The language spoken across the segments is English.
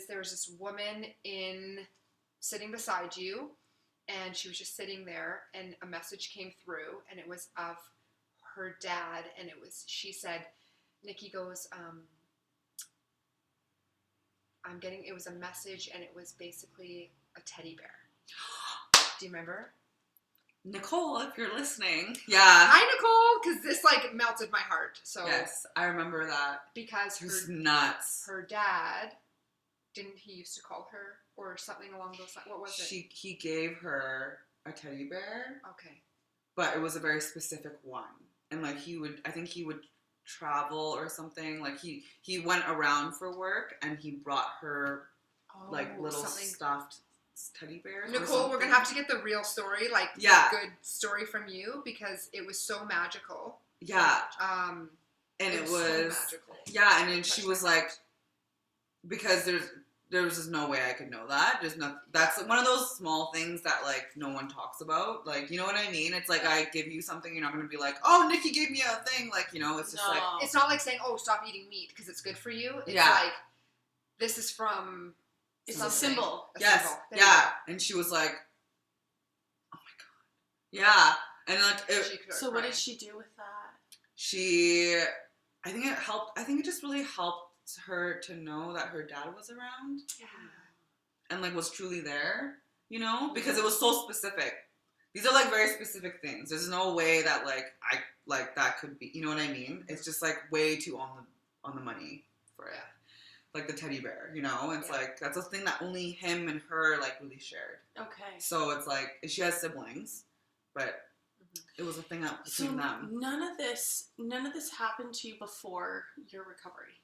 is there was this woman sitting beside you, and she was just sitting there, and a message came through, and it was of her dad, and she said, Nicky goes, it was a message, and it was basically a teddy bear. Do you remember? Nicole, if you're listening. Yeah. Hi, Nicole, because this, like, melted my heart. So yes, I remember that. Because nuts. Her dad, didn't he used to call her, or something along those lines? What was it? He gave her a teddy bear. Okay. But it was a very specific one. And, like, I think he would travel or something. Like, he went around for work, and he brought her, little stuffed teddy bears. Nicole, we're going to have to get the real story, like, yeah. a good story from you, because it was so magical. Yeah. And it was so magical. Yeah, and then she was like, because there was just no way I could know that. That's one of those small things that, like, no one talks about. Like, you know what I mean? It's like, I give you something, you're not going to be like, oh, Nicky gave me a thing. Like, you know, it's just like. It's not like saying, oh, stop eating meat because it's good for you. It's like, this is from. It's a symbol. Yes. Yeah. And she was like, oh my God. Yeah. And like, so what did she do with that? I think it helped. I think it just really helped her to know that her dad was around. Yeah. And, like, was truly there, you know? Because it was so specific. These are, like, very specific things. There's no way that, like, that could be, you know what I mean? It's just, like, way too on the money for it. Like the teddy bear, you know? It's like, that's a thing that only him and her, like, really shared. Okay. So it's like, she has siblings, but it was a thing up between them. None of this happened to you before your recovery?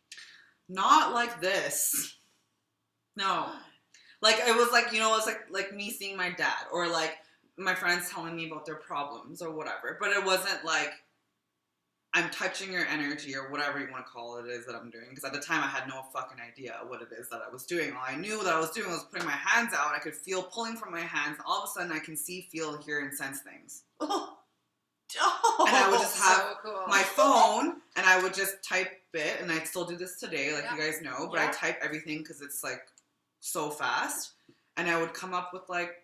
Not like this. No. Like, it was like, you know, it was like me seeing my dad, or like my friends telling me about their problems or whatever. But it wasn't like, I'm touching your energy or whatever you want to call it is that I'm doing. Because at the time I had no fucking idea what it is that I was doing. All I knew that I was doing was putting my hands out. I could feel pulling from my hands. All of a sudden I can see, feel, hear, and sense things. Oh. And I would just have my phone, and I would just type it, and I still do this today, like you guys know, but I type everything because it's, like, so fast, and I would come up with, like,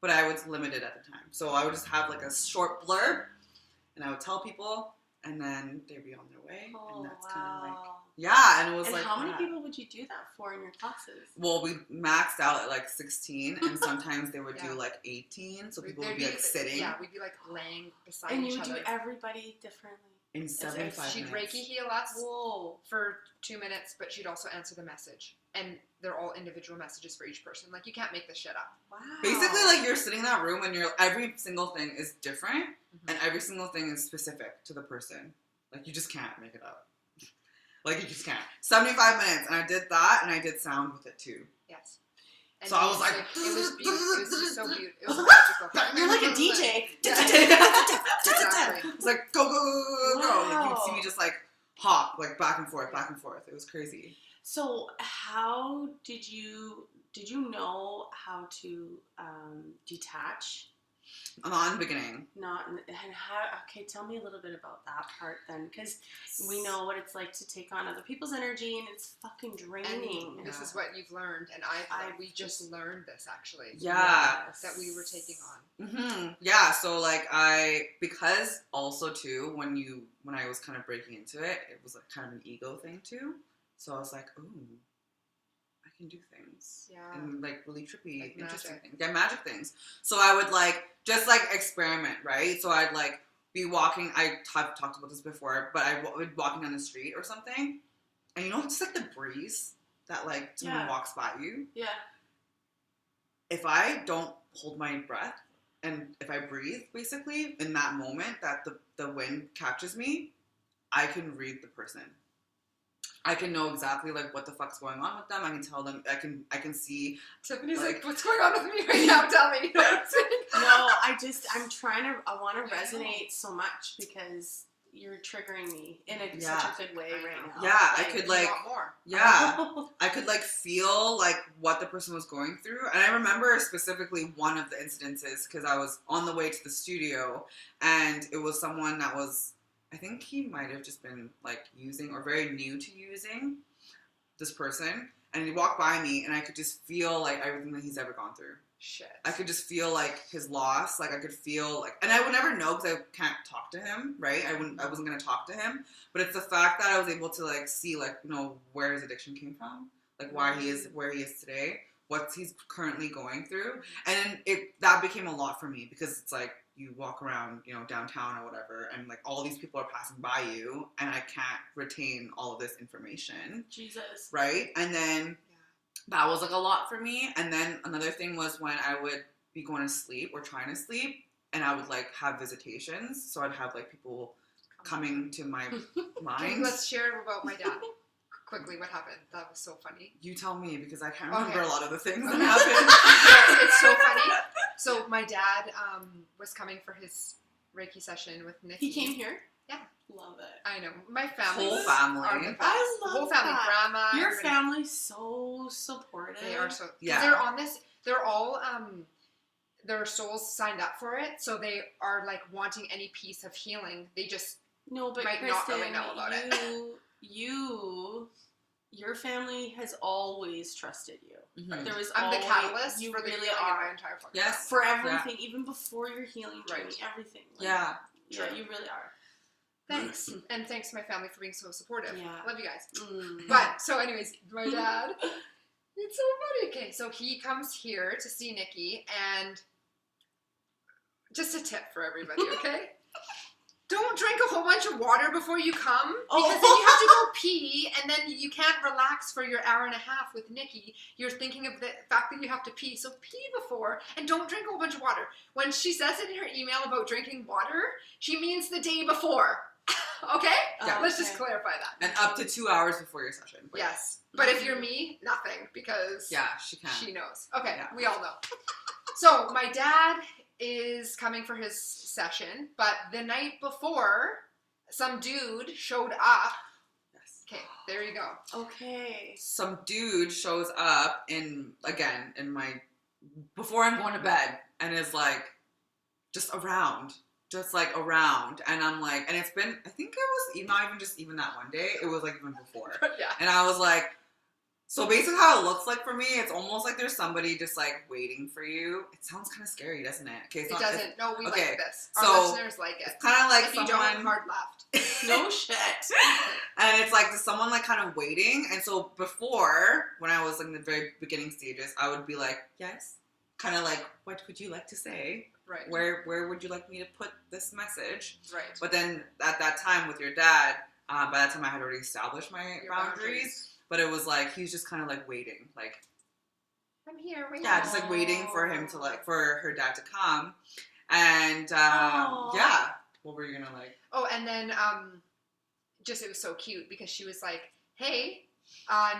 but I was limited at the time. So I would just have, like, a short blurb, and I would tell people, and then they'd be on their way, and that's kind of like, and it was like, how many people would you do that for in your classes? Well, we maxed out at like 16, and sometimes they would do like 18, so people would be like sitting. Yeah, we'd be like laying beside and each other. And you would do everybody differently? In 75 She'd minutes. Reiki heal us for 2 minutes, but she'd also answer the message. And they're all individual messages for each person. Like, you can't make this shit up. Wow. Basically, like, you're sitting in that room, and every single thing is different, and every single thing is specific to the person. Like, you just can't make it up. Like, you just can't. 75 minutes, and I did that, and I did sound with it, too. Yes. And so I was like... It was beautiful. It was just so beautiful. It was magical. You're like a DJ. Exactly. It's like, go, go, go, go, go. Like, you'd see me just, like, hop, like, back and forth, back and forth. It was crazy. So, how did you know how to detach? On beginning. Okay, tell me a little bit about that part then, because we know what it's like to take on other people's energy, and it's fucking draining. And this is what you've learned, and we just learned this, actually. Yeah. That we were taking on. Mm-hmm. Yeah, so, like, because also, too, when I was kind of breaking into it, it was, like, kind of an ego thing, too. So I was like, ooh, I can do things. Yeah. And, like, really trippy, like interesting things. Yeah, magic things. So I would, like, just, like, experiment, right? So I'd, like, be walking. I've talked about this before, but I would be walking down the street or something. And, you know, just, like, the breeze that, like, someone walks by you. Yeah. If I don't hold my breath and if I breathe, basically, in that moment that the wind catches me, I can read the person. I can know exactly, like, what the fuck's going on with them. I can tell them. I can see. Tiffany's like, what's going on with me right now? Tell me. You know what I'm saying? No, I want to resonate so much because you're triggering me in such a good way right now. Yeah, I could, like, want more. Yeah, I could, like, feel, like, what the person was going through. And I remember specifically one of the incidences because I was on the way to the studio, and it was someone that was, I think he might have just been, like, using or very new to using this person. and he walked by me, and I could just feel like everything that he's ever gone through. Shit. I could just feel like his loss. Like I could feel like, and I would never know because I can't talk to him, right? I wasn't gonna talk to him, but it's the fact that I was able to like see like, you know, where his addiction came from, like why he is where he is today, what he's currently going through, and that became a lot for me because it's like you walk around, you know, downtown or whatever, and like all these people are passing by you, and I can't retain all of this information. Jesus. Right, and then. That was like a lot for me. And then another thing was when I would be going to sleep or trying to sleep, and I would like have visitations. So I'd have like people coming to my mind. Let's share about my dad quickly. What happened? That was so funny. You tell me because I can't remember a lot of the things that happened. It's so funny. So my dad was coming for his Reiki session with Nicky. He came here? Yeah. Love it. I know. My family. Whole family. Are the best. I love the whole family. that. Grandma. Your everybody. family's so supportive. They are so. Yeah. They're on this. They're all. Their souls signed up for it, so they are like wanting any piece of healing. They just No, but might Kristen, not really know about it. Your family has always trusted you. Mhm. There was I'm the always, catalyst you for the really healing in my are. entire podcast. Yes. For everything, even before your healing journey, Right. everything. Like, Yeah. Yeah, True. you really are. Thanks, and thanks to my family for being so supportive. Yeah. Love you guys. Mm. But so, anyways, my dad. It's so funny. Okay, so he comes here to see Nicky, and just a tip for everybody, okay? Don't drink a whole bunch of water before you come, because then you have to go pee, and then you can't relax for your hour and a half with Nicky. You're thinking of the fact that you have to pee, so pee before, and don't drink a whole bunch of water. When she says it in her email about drinking water, she means the day before. Okay? Yeah. Let's just clarify that. And up to 2 hours before your session. Yes. But if you're me, nothing, because Yeah, she can. she knows. Okay, Yeah. we all know. So my dad is coming for his session, but the night before, some dude showed up. Yes. Okay, there you go. Okay. Some dude shows up before I'm going to bed, and is like just around, and I'm like, and it's been, I think it was not even that one day, it was like even before, Yeah. and I was like, so basically how it looks like for me, it's almost like there's somebody just like waiting for you. It sounds kind of scary, doesn't it? Okay, It doesn't. No, we okay, like this. Our so listeners like it. kind of like If you someone don't, hard left. No shit. and it's like someone like kind of waiting. And so before, when I was like in the very beginning stages, I would be like, yes, kind of like, what would you like to say? Right. Where would you like me to put this message? Right. But then at that time with your dad, by that time I had already established my Your boundaries. But it was like, he's just kind of like waiting, like, I'm here. Wait. yeah, just like waiting for him to like, for her dad to come. And Aw. yeah, what were you gonna like? Oh, and then just it was so cute because she was like, hey,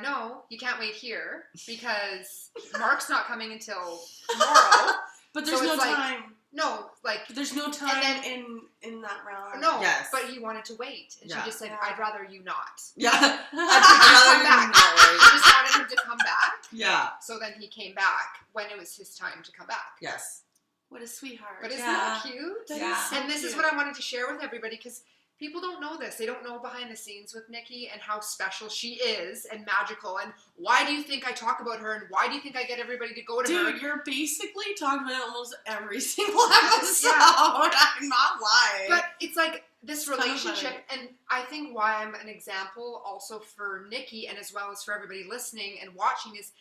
no, you can't wait here because Mark's not coming until tomorrow. But there's So no it's like- time. No, like, But there's no time then- in that round. no, Yes. but he wanted to wait. And Yeah. she just said, Yeah. I'd rather you not. Yeah, Come I'd back. rather you She just wanted him to come back. Yeah. So then he came back when it was his time to come back. Yes. What a sweetheart. But isn't Yeah. that cute? That Yeah. is so And this is cute. what I wanted to share with everybody because people don't know this. They don't know behind the scenes with Nicky and how special she is and magical. And why do you think I talk about her? And why do you think I get everybody to go to her? Dude, you're basically talking about almost every single episode. Yeah. I'm not lying. But it's like this It's kind of relationship, and I think why I'm an example also for Nicky and as well as for everybody listening and watching is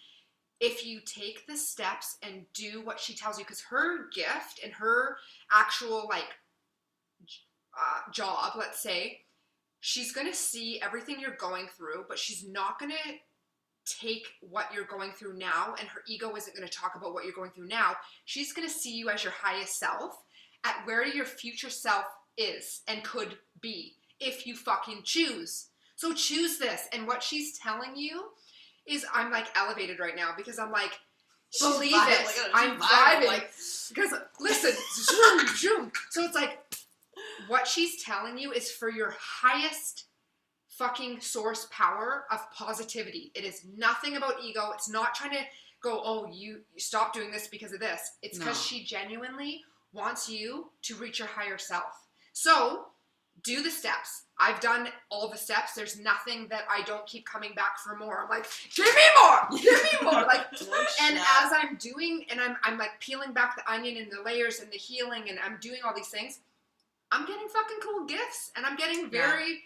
if you take the steps and do what she tells you, because her gift and her actual job, let's say, she's going to see everything you're going through, but she's not going to take what you're going through now, and her ego isn't going to talk about what you're going through now. She's going to see you as your highest self, at where your future self is and could be, if you fucking choose. So choose this. And what she's telling you is, I'm like elevated right now because I'm like, believe it. I'm vibing. Because listen, zoom, zoom. So it's like, what she's telling you is for your highest fucking source power of positivity. It is nothing about ego. It's not trying to go, oh, you stop doing this because of this. It's because No. she genuinely wants you to reach your higher self. So do the steps. I've done all the steps. There's nothing that I don't keep coming back for more. I'm like, give me more, give me more. Like, and as I'm doing, and I'm like peeling back the onion and the layers and the healing, and I'm doing all these things, I'm getting fucking cool gifts, and I'm getting very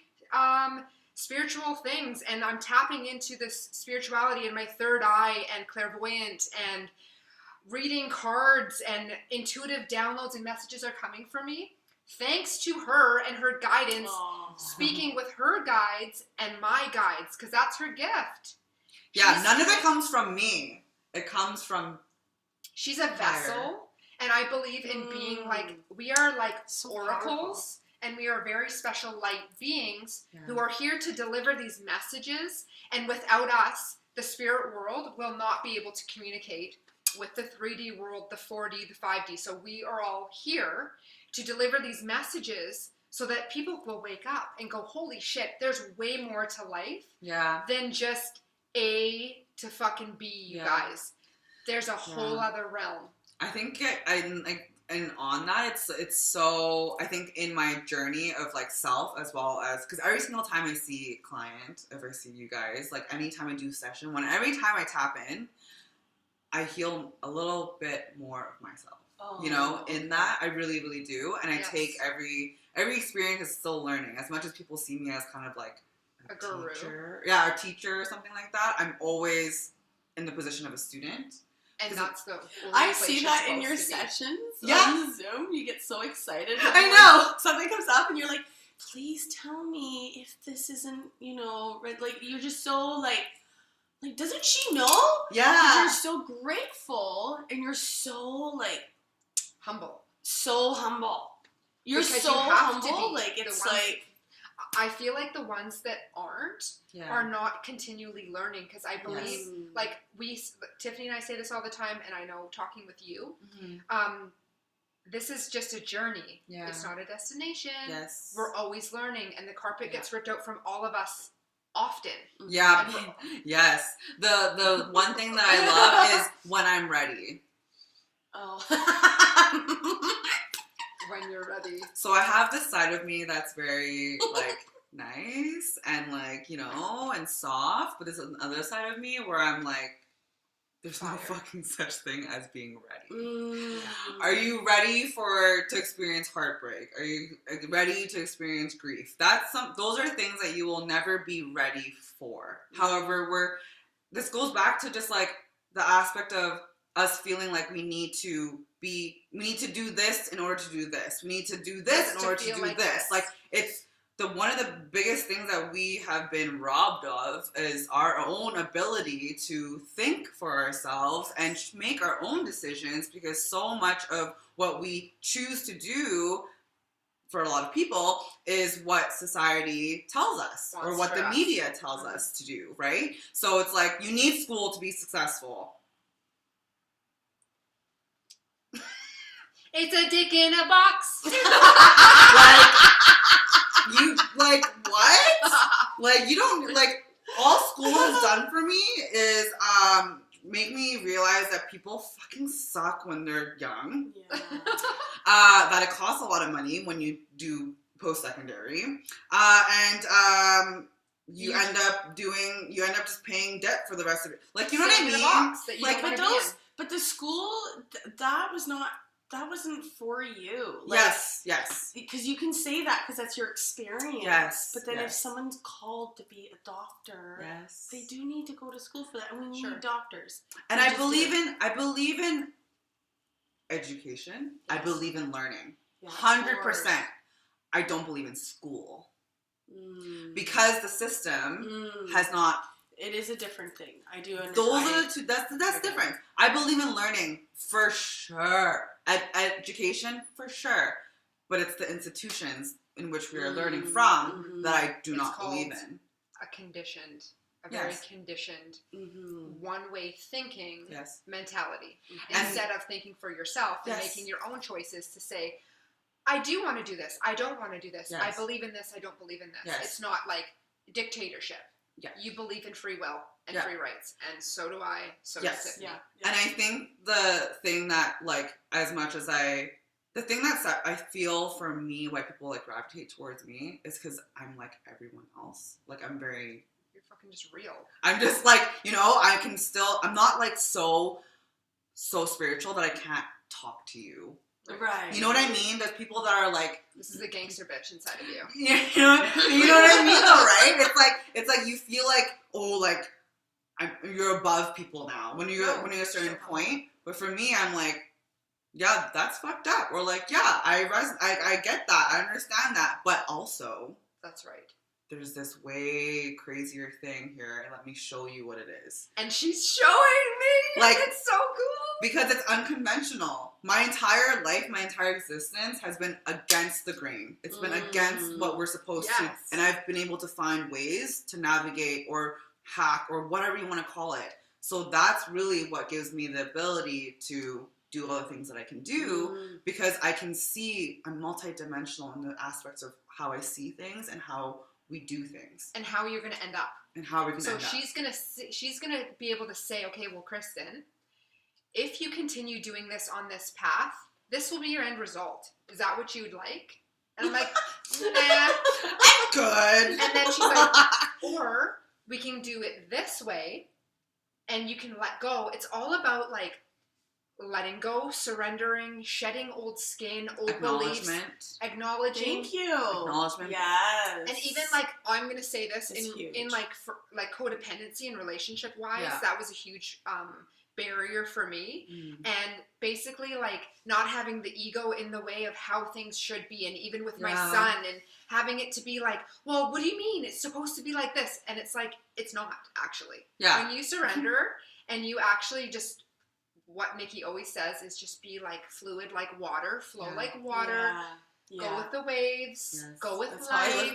spiritual things, and I'm tapping into this spirituality in my third eye and clairvoyant and reading cards, and intuitive downloads and messages are coming from me. Thanks to her and her guidance, speaking with her guides and my guides, because that's her gift. Yeah, none of it comes from me. It comes from she's a vessel, and I believe in being like, we are like oracles, and we are very special light beings who are here to deliver these messages, and without us, the spirit world will not be able to communicate with the 3D world, the 4D, the 5D. So we are all here to deliver these messages so that people will wake up and go, holy shit, there's way more to life than just A to fucking B, you guys. There's a whole other realm. I think and on that, it's so, I think in my journey of like self, as well as, because every single time I see a client, if I see you guys, like anytime I do session, every time I tap in, I heal a little bit more of myself. You know, in that I really, really do, and I take every experience is still learning. As much as people see me as kind of like a guru, teacher, a teacher or something like that, I'm always in the position of a student. And that's the I see that in your sessions on Zoom. You get so excited. I know something comes up, and you're like, "Please tell me if this isn't, like you're just so like." Like, doesn't she know? Yeah. You're so grateful, and you're so, like... humble. So humble. You're because so humble. Like, it's like... I feel like the ones that aren't are not continually learning, because I believe, like, Tiffany and I say this all the time, and I know talking with you, this is just a journey. Yeah. It's not a destination. Yes. We're always learning, and the carpet gets ripped out from all of us often. Yeah. Yes. The one thing that I love is when I'm ready. Oh. When you're ready. So I have this side of me that's very like nice and like, and soft, but there's another side of me where I'm like, there's no fucking such thing as being ready. Are you ready to experience heartbreak? Are you ready to experience grief? Those are things that you will never be ready for. However, this goes back to just like the aspect of us feeling like we need to do this in order to do this. We need to do this in order to do this. Like, it's one of the biggest things that we have been robbed of is our own ability to think for ourselves and make our own decisions, because so much of what we choose to do for a lot of people is what society tells us or what the media tells us to do, right? So it's like, you need school to be successful. It's a dick in a box. What? Like, you don't, like, all school has done for me is make me realize that people fucking suck when they're young. Yeah. That it costs a lot of money when you do post-secondary. And you end up just paying debt for the rest of it. Like, you know what I mean? But the school, that wasn't for you. Like, yes. Because you can say that because that's your experience. Yes. But then if someone's called to be a doctor, they do need to go to school for that, and we need doctors. And I believe in education. Yes. I believe in learning. 100%. I don't believe in school. Because the system has not. It is a different thing. I do understand. Those are the two. That's different. I believe in learning for sure. Education for sure. But it's the institutions in which we are learning from that I do not believe in. Very conditioned, one-way thinking mentality. Instead of thinking for yourself and making your own choices to say, I do want to do this. I don't want to do this. I believe in this. I don't believe in this. It's not like dictatorship. Yeah. You believe in free will and free rights, and so do I, so does Tiffany. And I think the thing that, like, as much as I The thing that's I feel for me, why people like gravitate towards me, is because I'm like everyone else. Like You're fucking just real. I'm just like, you know, I'm not like so spiritual that I can't talk to you. Right. You know what I mean? There's people that are like, this is a gangster bitch inside of you. you know what I mean though, right? It's like you feel like, oh, like you're above people now when you're at a certain point. But for me, I'm like, yeah, that's fucked up. Or like, yeah, I get that. I understand that. But also, that's right. There's this way crazier thing here, and let me show you what it is. And she's showing me! Like, it's so cool! Because it's unconventional. My entire life, my entire existence has been against the grain. It's been against what we're supposed to. And I've been able to find ways to navigate or hack or whatever you want to call it. So that's really what gives me the ability to do all the things that I can do, because I can see, I'm multidimensional in the aspects of how I see things and how we do things. And how you're going to end up. And how we're going to end up. So she's going to be able to say, okay, well, Kristen, if you continue doing this on this path, this will be your end result. Is that what you would like? And I'm like, nah. I'm good. And then she's like, or we can do it this way, and you can let go. It's all about, like, letting go, surrendering, shedding old skin, old beliefs, acknowledging. Thank you. Acknowledgement. Yes. And even like, I'm gonna say this in like codependency and relationship wise, that was a huge barrier for me. And basically like not having the ego in the way of how things should be, and even with my son, and having it to be like, well, what do you mean it's supposed to be like this? And it's like, it's not actually. When you surrender and you actually just, what Nicky always says is just be like fluid, like water, flow like water, go with the waves, go with life.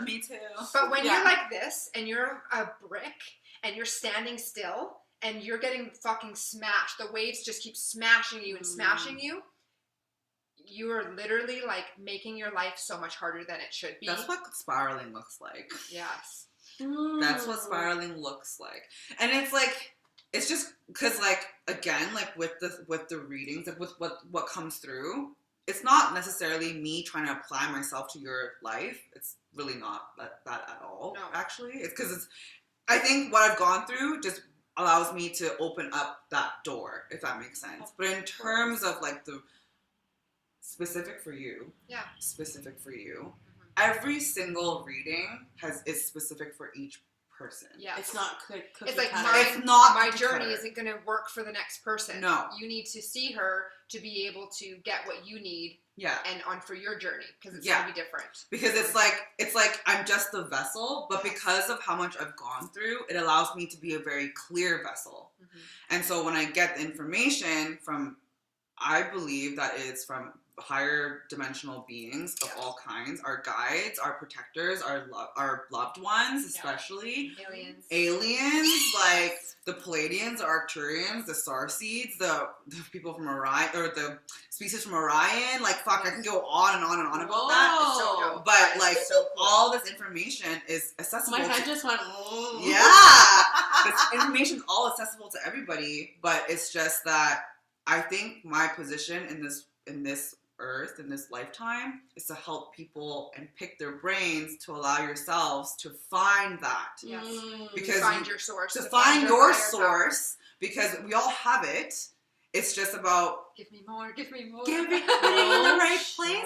Me too. But when you're like this and you're a brick and you're standing still and you're getting fucking smashed, the waves just keep smashing you and smashing you, you are literally like making your life so much harder than it should be. That's what spiraling looks like. Yes. That's what spiraling looks like. And it's like, it's just because, like, again, like with the readings, like with what comes through, it's not necessarily me trying to apply myself to your life. It's really not that at all. No. Actually, it's because I think what I've gone through just allows me to open up that door, if that makes sense. But in terms of like the specific for you, every single reading is specific for each person. Yeah, it's not it's like my journey isn't going to work for the next person. No, you need to see her to be able to get what you need. And on for your journey, because it's going to be different. Because it's like I'm just the vessel, but because of how much I've gone through, it allows me to be a very clear vessel. And so when I get the information from, I believe that it's from higher dimensional beings of all kinds, our guides, our protectors, our loved ones, especially aliens, like the Pleiadians, the Arcturians, the Starseeds, the people from Orion, or the species from Orion. Like, fuck, I can go on and on and on about that. It's so dope. But like, so cool. All this information is accessible. My head just went. This information is all accessible to everybody, but it's just that I think my position in this earth, in this lifetime, is to help people and pick their brains to allow yourselves to find that. Because find your source. To find your source, because we all have it. It's just about give me more. Give it in the right place.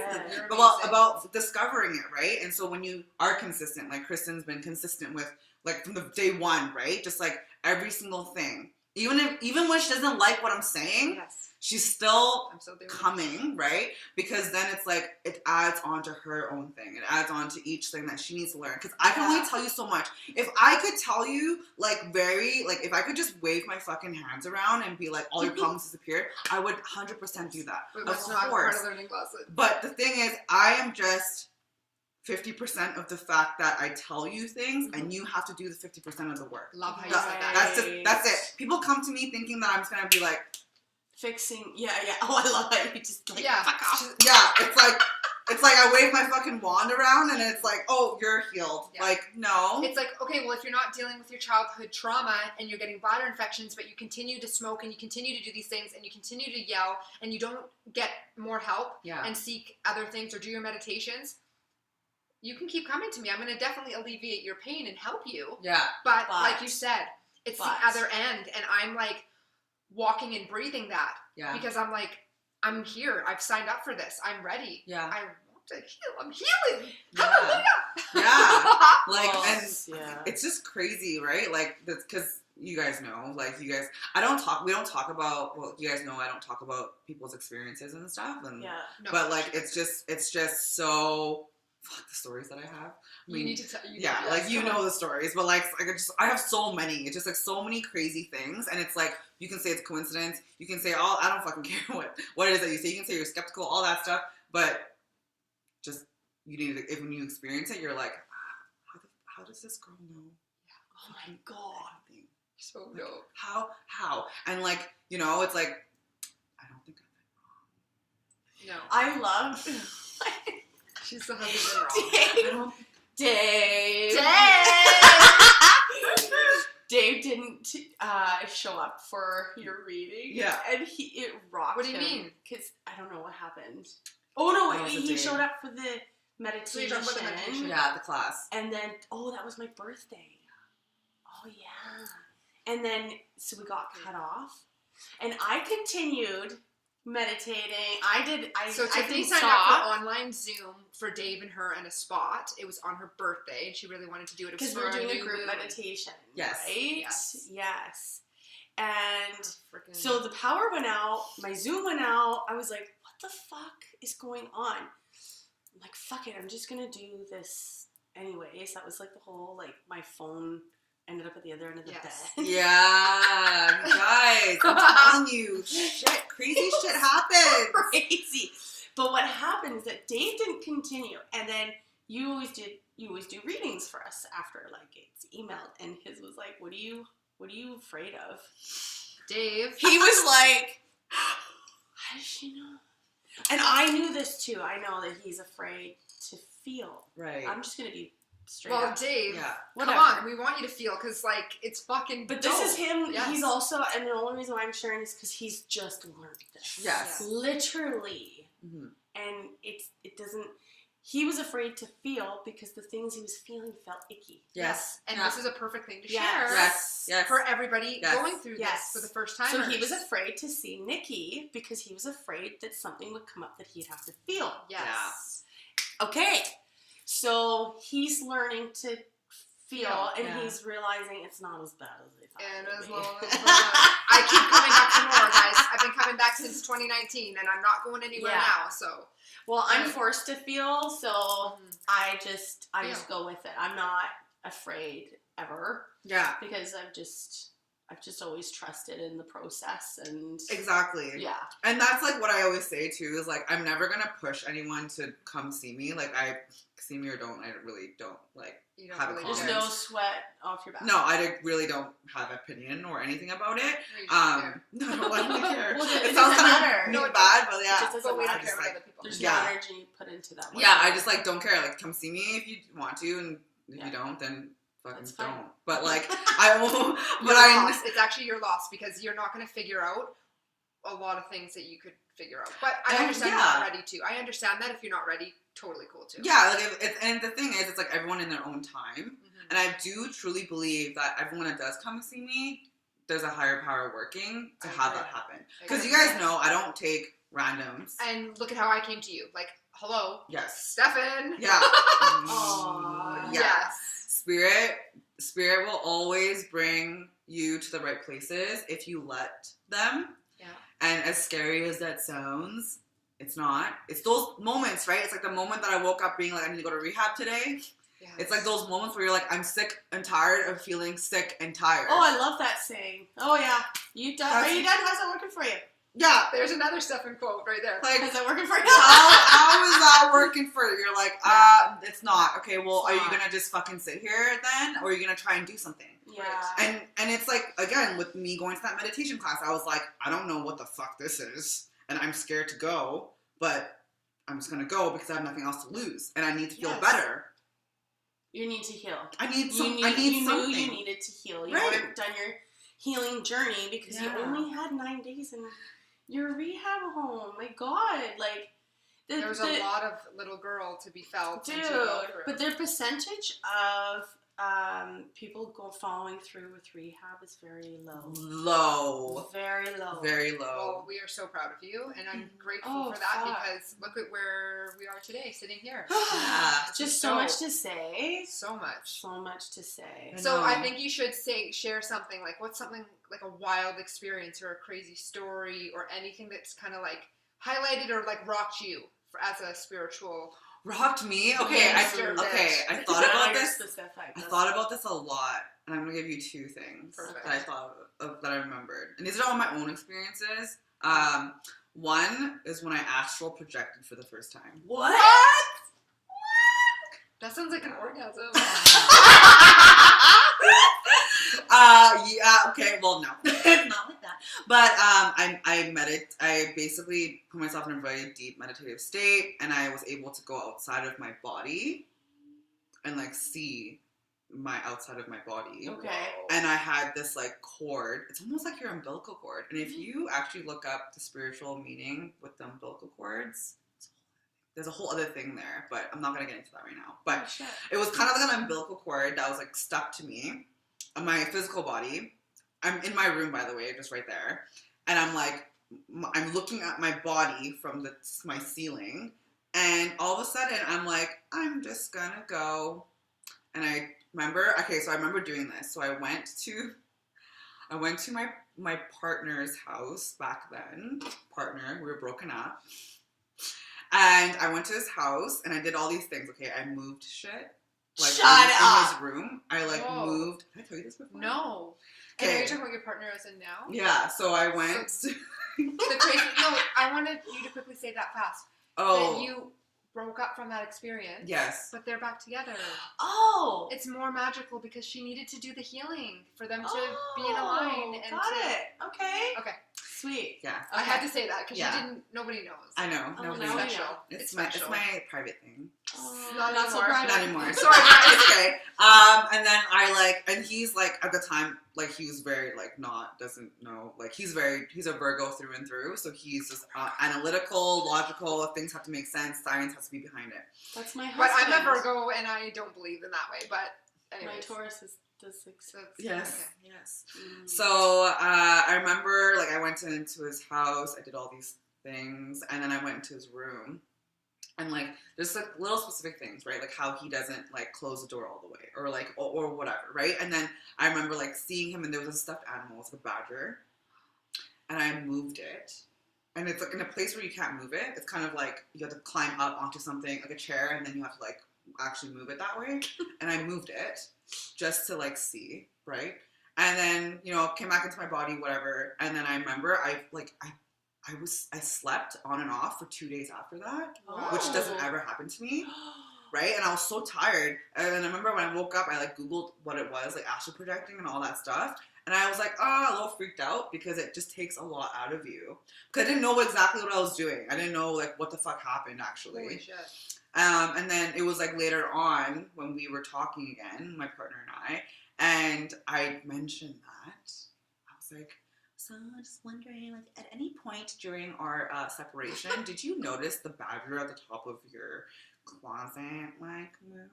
About discovering it, right? And so when you are consistent, like Kristen's been consistent with, like from the day one, right? Just like every single thing. Even when she doesn't like what I'm saying, she's still coming, right? Because then it's like, it adds on to her own thing. It adds on to each thing that she needs to learn. Because I can only tell you so much. If I could tell you, if I could just wave my fucking hands around and be like, all your problems disappeared, I would 100% do that. But it's not part of learning lesson. But the thing is, I am just 50% of the fact that I tell you things, and you have to do the 50% of the work. Love how you said that. That's it. People come to me thinking that I'm just gonna be like fixing. Oh, I love that. You just like fuck off. It's like It's like I wave my fucking wand around and it's like, oh, you're healed. Yeah. Like, no. It's like, okay, well, if you're not dealing with your childhood trauma and you're getting bladder infections, but you continue to smoke and you continue to do these things and you continue to yell and you don't get more help and seek other things or do your meditations, you can keep coming to me. I'm going to definitely alleviate your pain and help you. Yeah. But like you said, it's the other end. And I'm like walking and breathing that. Yeah. Because I'm like, I'm here. I've signed up for this. I'm ready. Yeah. I want to heal. I'm healing. Yeah. Hallelujah. Yeah. Like, and yeah. it's just crazy, right? Like, that's because you guys know, like, we don't talk about, well, you guys know I don't talk about people's experiences and stuff. And, Yeah. No, but, like, it's just so, fuck the stories that I have. I mean, you need to tell. like, you know the stories, but, like I have so many. It's just, like, so many crazy things. And it's, like, you can say it's a coincidence. You can say, I don't fucking care what it is that you say. You can say you're skeptical, all that stuff. But just, you need to, if when you experience it, you're like, how does this girl know? Oh my God. Anything? So Like, dope. How? And, like, you know, it's like, I don't think I've been wrong. No. I love She still hasn't been wrong. Dave. Dave didn't show up for your reading. Yeah. And it rocked What do you him. mean? Because I don't know what happened. Oh, no, That was a he Dave. showed up for the meditation. So you're talking about the meditation? Yeah, the class. And then, that was my birthday. Oh, yeah. And then, so we got cut off. And I continued meditating. So Tiffany didn't signed stop. up for online Zoom for Dave and her and a spot. It was on her birthday, and she really wanted to do it. Because we were doing a group meditation. Yes. Right? Yes. And Freaking so the power went out. My Zoom went out. I was like, what the fuck is going on? I'm like, fuck it. I'm just going to do this anyways. That was like the whole, like, my phone ended up at the other end of the Yes. bed. Yeah, guys, I'm telling you, crazy shit happened. Crazy. But what happened is that Dave didn't continue, and then you always do readings for us after, like, it's emailed, and his was like, what are you afraid of? Dave. He was like, how does she know? And I knew this too. I know that he's afraid to feel. Right. I'm just gonna be straight Well, up. Dave. Yeah. Whatever. Come on, we want you to feel because, like, it's fucking. But dope. this is him. Yes. He's also, and the only reason why I'm sharing is because he's just learned this. Yes. Literally. Mm-hmm. And it doesn't. He was afraid to feel because the things he was feeling felt icky. Yes. And Yeah. this is a perfect thing to Yes. share. Yes. Yes. For everybody Yes. going through Yes. this for the first time. So he was afraid to see Nicky because he was afraid that something would come up that he'd have to feel. Yes. Okay. So he's learning to feel, and Yeah. he's realizing it's not as bad as they thought. And it would as be. long as I keep coming back for more, guys. I've been coming back since 2019, and I'm not going anywhere Yeah. now. So. Well, I'm forced to feel, so Mhm. I just Yeah. go with it. I'm not afraid ever Yeah. because I've just always trusted in the process, and Exactly. yeah. And that's like what I always say too, is like, I'm never gonna push anyone to come see me. Like, I see me or don't, I really don't like You don't have a really There's comment. no sweat off your back. No, really don't have opinion or anything about it. No, you don't care. No, I don't care. Well, it it sounds doesn't kind matter. of No, really it bad, but It yeah. just doesn't But we don't matter. care what like- other people There's Yeah. no energy put into that. Yeah, I just like don't care. Like, come see me if you want to, and if Yeah. you don't, then fucking That's fine. don't. But like, I will. But Your I. loss. It's actually your loss because you're not going to figure out a lot of things that you could figure out. But I And, understand you're yeah. not ready to. I understand that if you're not ready, totally cool too. Yeah, like and the thing is, it's like everyone in their own time, Mhm. and I do truly believe that everyone that does come and see me, there's a higher power working to I have agree. that happen. I Because agree. you guys know I don't take randoms. And look at how I came to you. Like, hello, Yes. Stefan. Yeah. Aw. Yeah. Yes. Spirit will always bring you to the right places if you let them. Yeah. And as scary as that sounds, it's not. It's those moments, right? It's like the moment that I woke up being like, I need to go to rehab today. Yes. It's like those moments where you're like, I'm sick and tired of feeling sick and tired. Oh, I love that saying. Oh yeah, you done? Are you done? How's that working for you? Yeah. There's another Stefan quote right there. Like, Is that working for you? how is that working for you? You're like, it's not. Okay, well, It's are you not. gonna just fucking sit here then? Or are you gonna try and do something? Yeah. And it's like, again, with me going to that meditation class, I was like, I don't know what the fuck this is, and I'm scared to go, but I'm just gonna go because I have nothing else to lose, and I need to feel Yes. better. You need to heal. I need You something. knew you needed to heal. You Right. weren't done your healing journey because you Yeah. only had 9 days in your rehab home. My God, like There was a lot of little girl to be felt. dude. And to go through. But the percentage of people following through with rehab is very low. Low. Very low. Very Well, low. we are so proud of you, and I'm grateful Oh, for that fuck. because look at where we are today, sitting here. Yeah. Just so much to say. So much. So much to say. I So know. I think you should share something like what's something like a wild experience or a crazy story or anything that's kind of like highlighted or like rocked you as a spiritual. Rocked me. Okay. I thought about this. Specific. I thought about this a lot, and I'm gonna give you 2 things Perfect. that I thought of that I remembered, and these are all my own experiences. One is when I astral projected for the first time. What? That sounds like an orgasm. Yeah, okay, well, no. It's not like that. But I basically put myself in a very deep meditative state, and I was able to go outside of my body and, like, see my outside of my body. Okay. And I had this, like, cord. It's almost like your umbilical cord. And if you actually look up the spiritual meaning with the umbilical cords, there's a whole other thing there, but I'm not going to get into that right now. But Oh, shit. it was kind of like an umbilical cord that was, like, stuck to me on my physical body. I'm in my room, by the way, just right there. And I'm, like, I'm looking at my body from my ceiling. And all of a sudden, I'm like, I'm just going to go. And I remember doing this. So I went to my partner's house back then. We were broken up. And I went to his house and I did all these things. Okay, I moved shit. Like Shut in up. his room. I like Whoa. moved. Did I tell you this before? No. And Okay. are you talking about your partner as in now? Yeah, so I went The crazy. No, I wanted you to quickly say that fast. Oh. That you broke up from that experience. Yes. But they're back together. Oh. It's more magical because she needed to do the healing for them to be in a line. And got it. Okay. Okay. Sweet. Yeah. I had to say that because Yeah. nobody knows. I know. Oh, Nobody now we knows. know. It's special. my private thing. Oh, Not so anymore. private. Not anymore. Sorry, It's okay. And then and he's like, at the time, like, he was very, like, doesn't know, like, he's a Virgo through and through, so he's just analytical, logical, things have to make sense, science has to be behind it. That's my But husband. I'm a Virgo and I don't believe in that way. But anyways. My Taurus is the 6. Yes, Okay. yes. Mm. So, I remember, like, I went into his house, I did all these things, and then I went into his room, and, like, there's, like, little specific things, right, like, how he doesn't, like, close the door all the way, or, like, or whatever, right, and then I remember, like, seeing him, and there was a stuffed animal, it's like a badger, and I moved it, and it's, like, in a place where you can't move it, it's kind of like, you have to climb up onto something, like a chair, and then you have to, like, actually move it that way, and I moved it, just to, like, see, right? And then, came back into my body, whatever. And then I remember I slept on and off for 2 days after that, which doesn't ever happen to me, right? And I was so tired. And then I remember when I woke up, I, like, Googled what it was, like, astral projecting and all that stuff. And I was like, a little freaked out because it just takes a lot out of you. Because I didn't know exactly what I was doing. I didn't know, like, what the fuck happened, actually. Holy shit. And then it was, like, later on when we were talking again, my partner and I mentioned that. I was like, so just wondering, like, at any point during our separation, did you notice the badger at the top of your closet, like, move?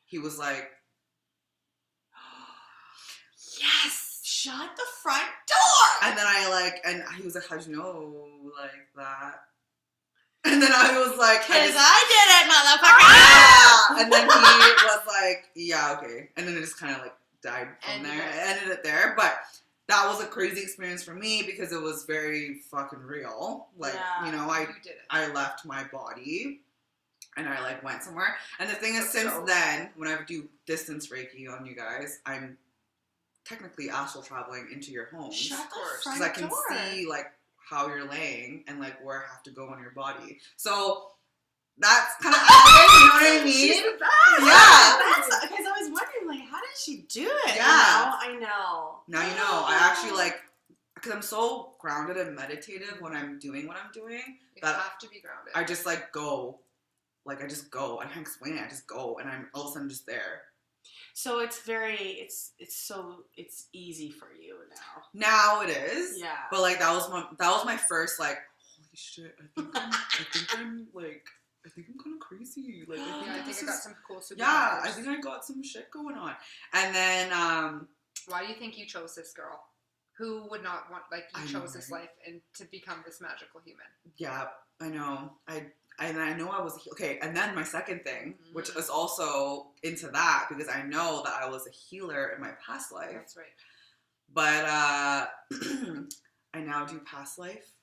He was like, Yes! Shut the front door! and then and he was like, how'd you know, like, that? And then I was like, Because I did it, motherfucker! Yeah! And then he was like, yeah, okay. And then it just kind of, like, died from Ended there. it. It ended it there. But that was a crazy experience for me because it was very fucking real. Like, Yeah. You did it. I left my body and I, like, went somewhere. And the thing is, That's since so- then, when I do distance Reiki on you guys, I'm technically astral traveling into your homes. Shut the course, front Because I can door. see, like, how you're laying and, like, where I have to go on your body. So that's kind of accurate, you know what I mean? She's the best. Yeah. That's because I was wondering, like, how did she do it? Yeah. I know. Now you know. I actually, like, because I'm so grounded and meditative when I'm doing what I'm doing You that have to be grounded. I just like go. Like I just go. I can't explain it. I just go, and I'm all of a sudden just there. So it's easy for you now. Now it is. Yeah. But like that was my first like, holy shit, I think I'm kind of crazy. Like I think I got some cool superpowers. Yeah, I think I got some shit going on. And then why do you think you chose this girl? Who would not want, like, you chose this life and to become this magical human? Yeah, I know. I know I was okay, and then my second thing, which is also into that, because I know that I was a healer in my past life. That's right. But I now do past life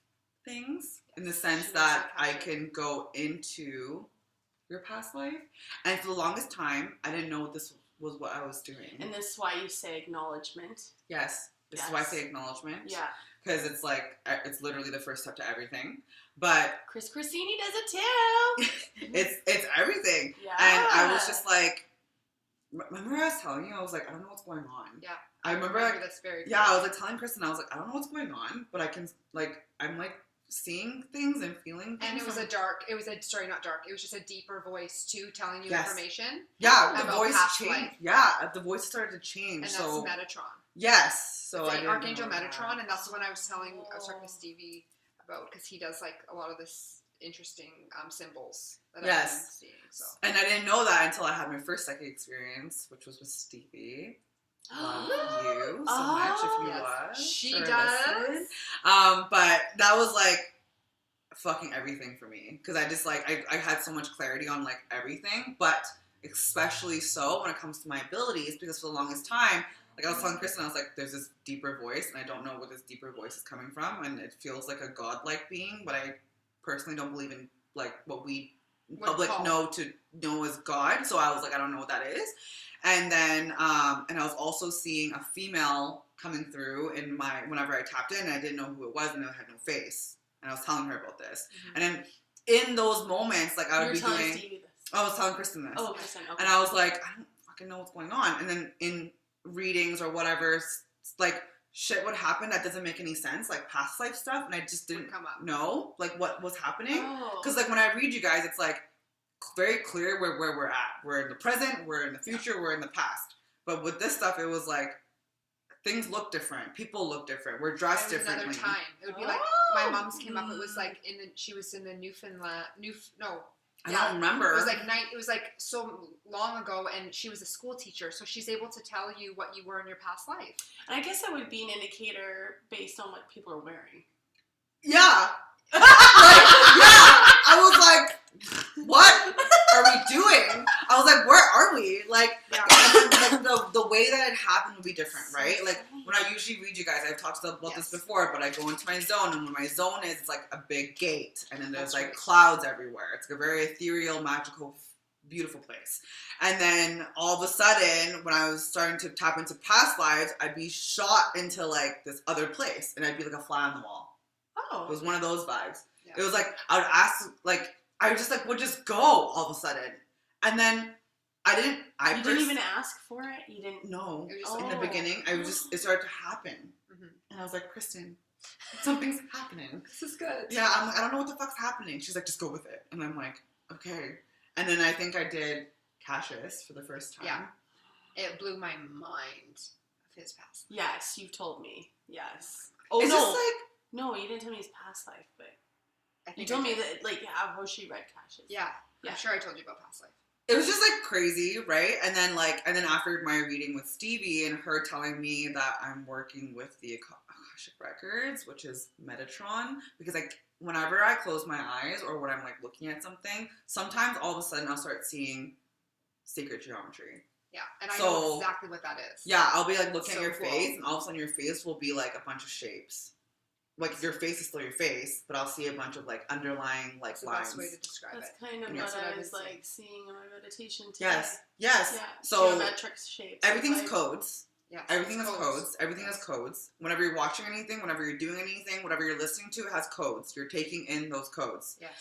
things in the sense that I can go into your past life, and for the longest time, I didn't know this was what I was doing. And this is why you say acknowledgement. Yes, this is why I say acknowledgement. Yeah. Because it's like, it's literally the first step to everything. But Christine does it too. it's everything. Yeah. And I was just like, remember I was telling you, I was like, I don't know what's going on. Yeah. I remember like, that's very yeah, I was like telling Kristen, I was like, I don't know what's going on, but I can, like, I'm like seeing things and feeling things. And it was just a deeper voice too, telling you information. Yeah, the about voice past changed. life. Yeah, the voice started to change. And so that's Metatron. yes. So it's I like didn't Archangel know Metatron, that. and that's the one I was talking to Stevie about, because he does like a lot of this interesting symbols that I've been seeing. So. And I didn't know that until I had my first psychic experience, which was with Stevie. Love you so much if you watch. She or does. Listen. But that was like fucking everything for me, because I just like I had so much clarity on like everything, but especially so when it comes to my abilities, because for the longest time, like I was telling Kristen, I was like, there's this deeper voice, and I don't know where this deeper voice is coming from, and it feels like a godlike being, but I personally don't believe in like what we public know as God. So I was like, I don't know what that is. And then and I was also seeing a female coming through in my whenever I tapped in, and I didn't know who it was, and it had no face. And I was telling her about this. And then in those moments, like I would be doing Stevie this. I was telling Kristen this. Oh, Kristen, okay. And I was like, I don't fucking know what's going on. And then in readings or whatever, like shit would happen that doesn't make any sense, like past life stuff, and I just didn't know like what was happening. Because like when I read you guys, it's like very clear where we're at. We're in the present, we're in the future, we're in the past. But with this stuff, it was like things look different, people look different, we're dressed differently. Another time, it would be like my mom's came up. It was like she was in the Newfoundland. I don't remember. It was like It was like so long ago, and she was a school teacher, so she's able to tell you what you were in your past life. And I guess that would be an indicator based on what people are wearing. Yeah. I was like, what are we doing? I was like, where are we? Like, the way that it happened would be different, right? Like, when I usually read you guys, I've talked about this before, but I go into my zone, and when my zone is, it's like a big gate, and then there's clouds everywhere. It's a very ethereal, magical, beautiful place. And then all of a sudden, when I was starting to tap into past lives, I'd be shot into like this other place, and I'd be like a fly on the wall. Oh. It was one of those vibes. Yeah. It was like, I would ask, like, I would just like, would just go all of a sudden. And then I didn't, You didn't even ask for it? You didn't? No. In the beginning, I was just, it started to happen. Mm-hmm. And I was like, Kristen, something's happening. This is good. Yeah, I'm like, I don't know what the fuck's happening. She's like, just go with it. And I'm like, okay. And then I think I did Cassius for the first time. Yeah. It blew my mind of his past. Yes, you've told me. Yes. Oh, no. No, you didn't tell me his past life, but you I told me that, like, how she read Cassius. Yeah. I'm sure I told you about past life. It was just, like, crazy, right? And then after my reading with Stevie and her telling me that I'm working with the Akashic Records, which is Metatron, because, like, whenever I close my eyes or when I'm, like, looking at something, sometimes all of a sudden I'll start seeing sacred geometry. Yeah, and I know exactly what that is. Yeah, I'll be, like, looking at your face, and all of a sudden your face will be, like, a bunch of shapes. Like, your face is still your face, but I'll see a bunch of, like, underlying, like, That's lines. the best way to describe That's it. That's kind of what I was, like, seeing in my meditation today. Yes. Yeah. So, geometric shapes. everything's codes. Yeah. Everything is codes. Everything has codes. Whenever you're watching anything, whenever you're doing anything, whatever you're listening to, it has codes. You're taking in those codes. Yes.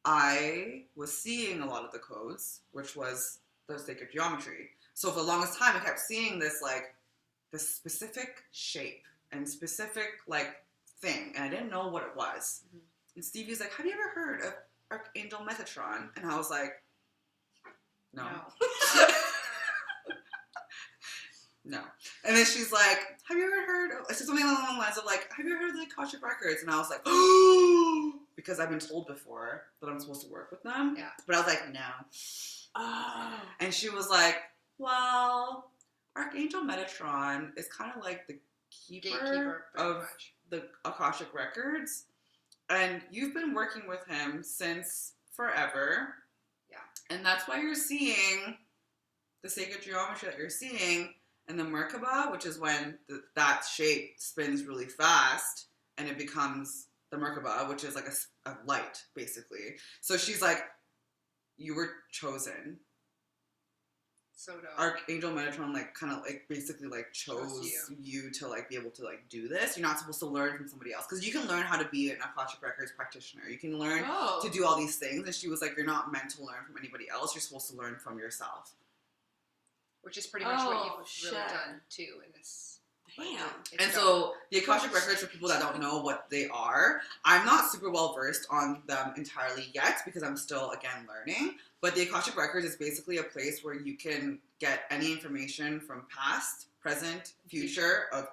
I was seeing a lot of the codes, which was the sacred geometry. So for the longest time, I kept seeing this, like, this specific shape and specific like thing, and I didn't know what it was. Mhm. And Stevie's like, "Have you ever heard of Archangel Metatron?" And I was like, "No." No. And then she's like, "Have you ever heard of," it's something along the lines of like, "Have you ever heard of the Akashic Records?" And I was like, "Oh," because I've been told before that I'm supposed to work with them. Yeah. But I was like, "No." Oh. And she was like, "Well, Archangel Metatron is kind of like the Gatekeeper, keeper pretty of much. the Akashic Records, and you've been working with him since forever. Yeah. And that's why you're seeing the sacred geometry that you're seeing, and the Merkaba, which is when that shape spins really fast, and it becomes the Merkaba, which is like a light, basically. So she's like, you were chosen. So dope. Archangel Metatron, like, kind of, like, basically, like, chose you to, like, be able to, like, do this. You're not supposed to learn from somebody else. Because you can learn how to be an Akashic Records practitioner. You can learn to do all these things. And she was like, you're not meant to learn from anybody else. You're supposed to learn from yourself. Which is pretty much what you've really done, too, in this. Damn. And so the Akashic Records, for people that don't know what they are, I'm not super well versed on them entirely yet because I'm still, again, learning. But the Akashic Records is basically a place where you can get any information from past, present, future of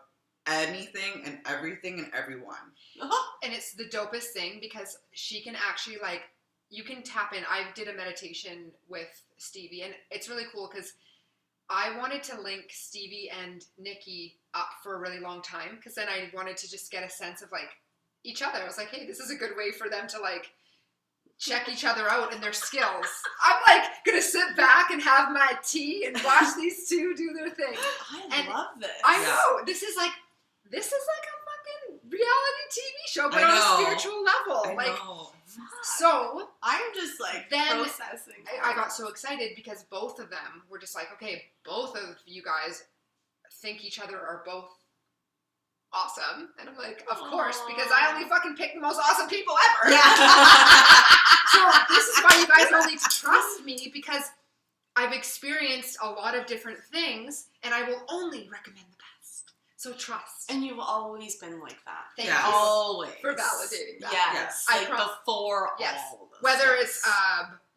anything and everything and everyone. And it's the dopest thing because she can actually, like, you can tap in. I did a meditation with Stevie, and it's really cool because I wanted to link Stevie and Nicky up for a really long time because then I wanted to just get a sense of, like, each other. I was like, hey, this is a good way for them to, like, check each other out and their skills. I'm, like, going to sit back and have my tea and watch these two do their thing. I love this. I know. This is like a fucking reality TV show, but on a spiritual level. I know. So I'm just like then processing. I got so excited because both of them were just like, okay, both of you guys think each other are both awesome. And I'm like, of course, because I only fucking pick the most awesome people ever. So this is why you guys all need to trust me because I've experienced a lot of different things and I will only recommend the best. So trust. And you've always been like that. Thank Yeah. you Always. for validating that. Yes. I Like promise. before Yes. all of this.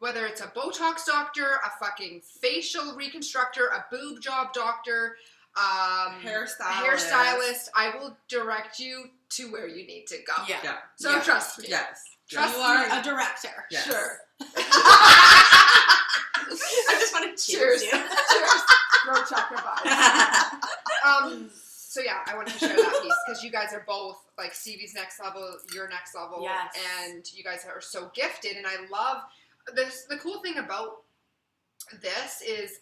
Whether it's a Botox doctor, a fucking facial reconstructor, a boob job doctor, hairstylist, I will direct you to where you need to go. Yeah. Yeah. So trust me. Yes. Trust You are me. a director. Yes. Sure. I just want to Cheers. you. Cheers. Throat chakra vibes. So yeah, I wanted to share that piece because you guys are both like Stevie's next level, your next level, Yes. and you guys are so gifted. And I love this. The cool thing about this is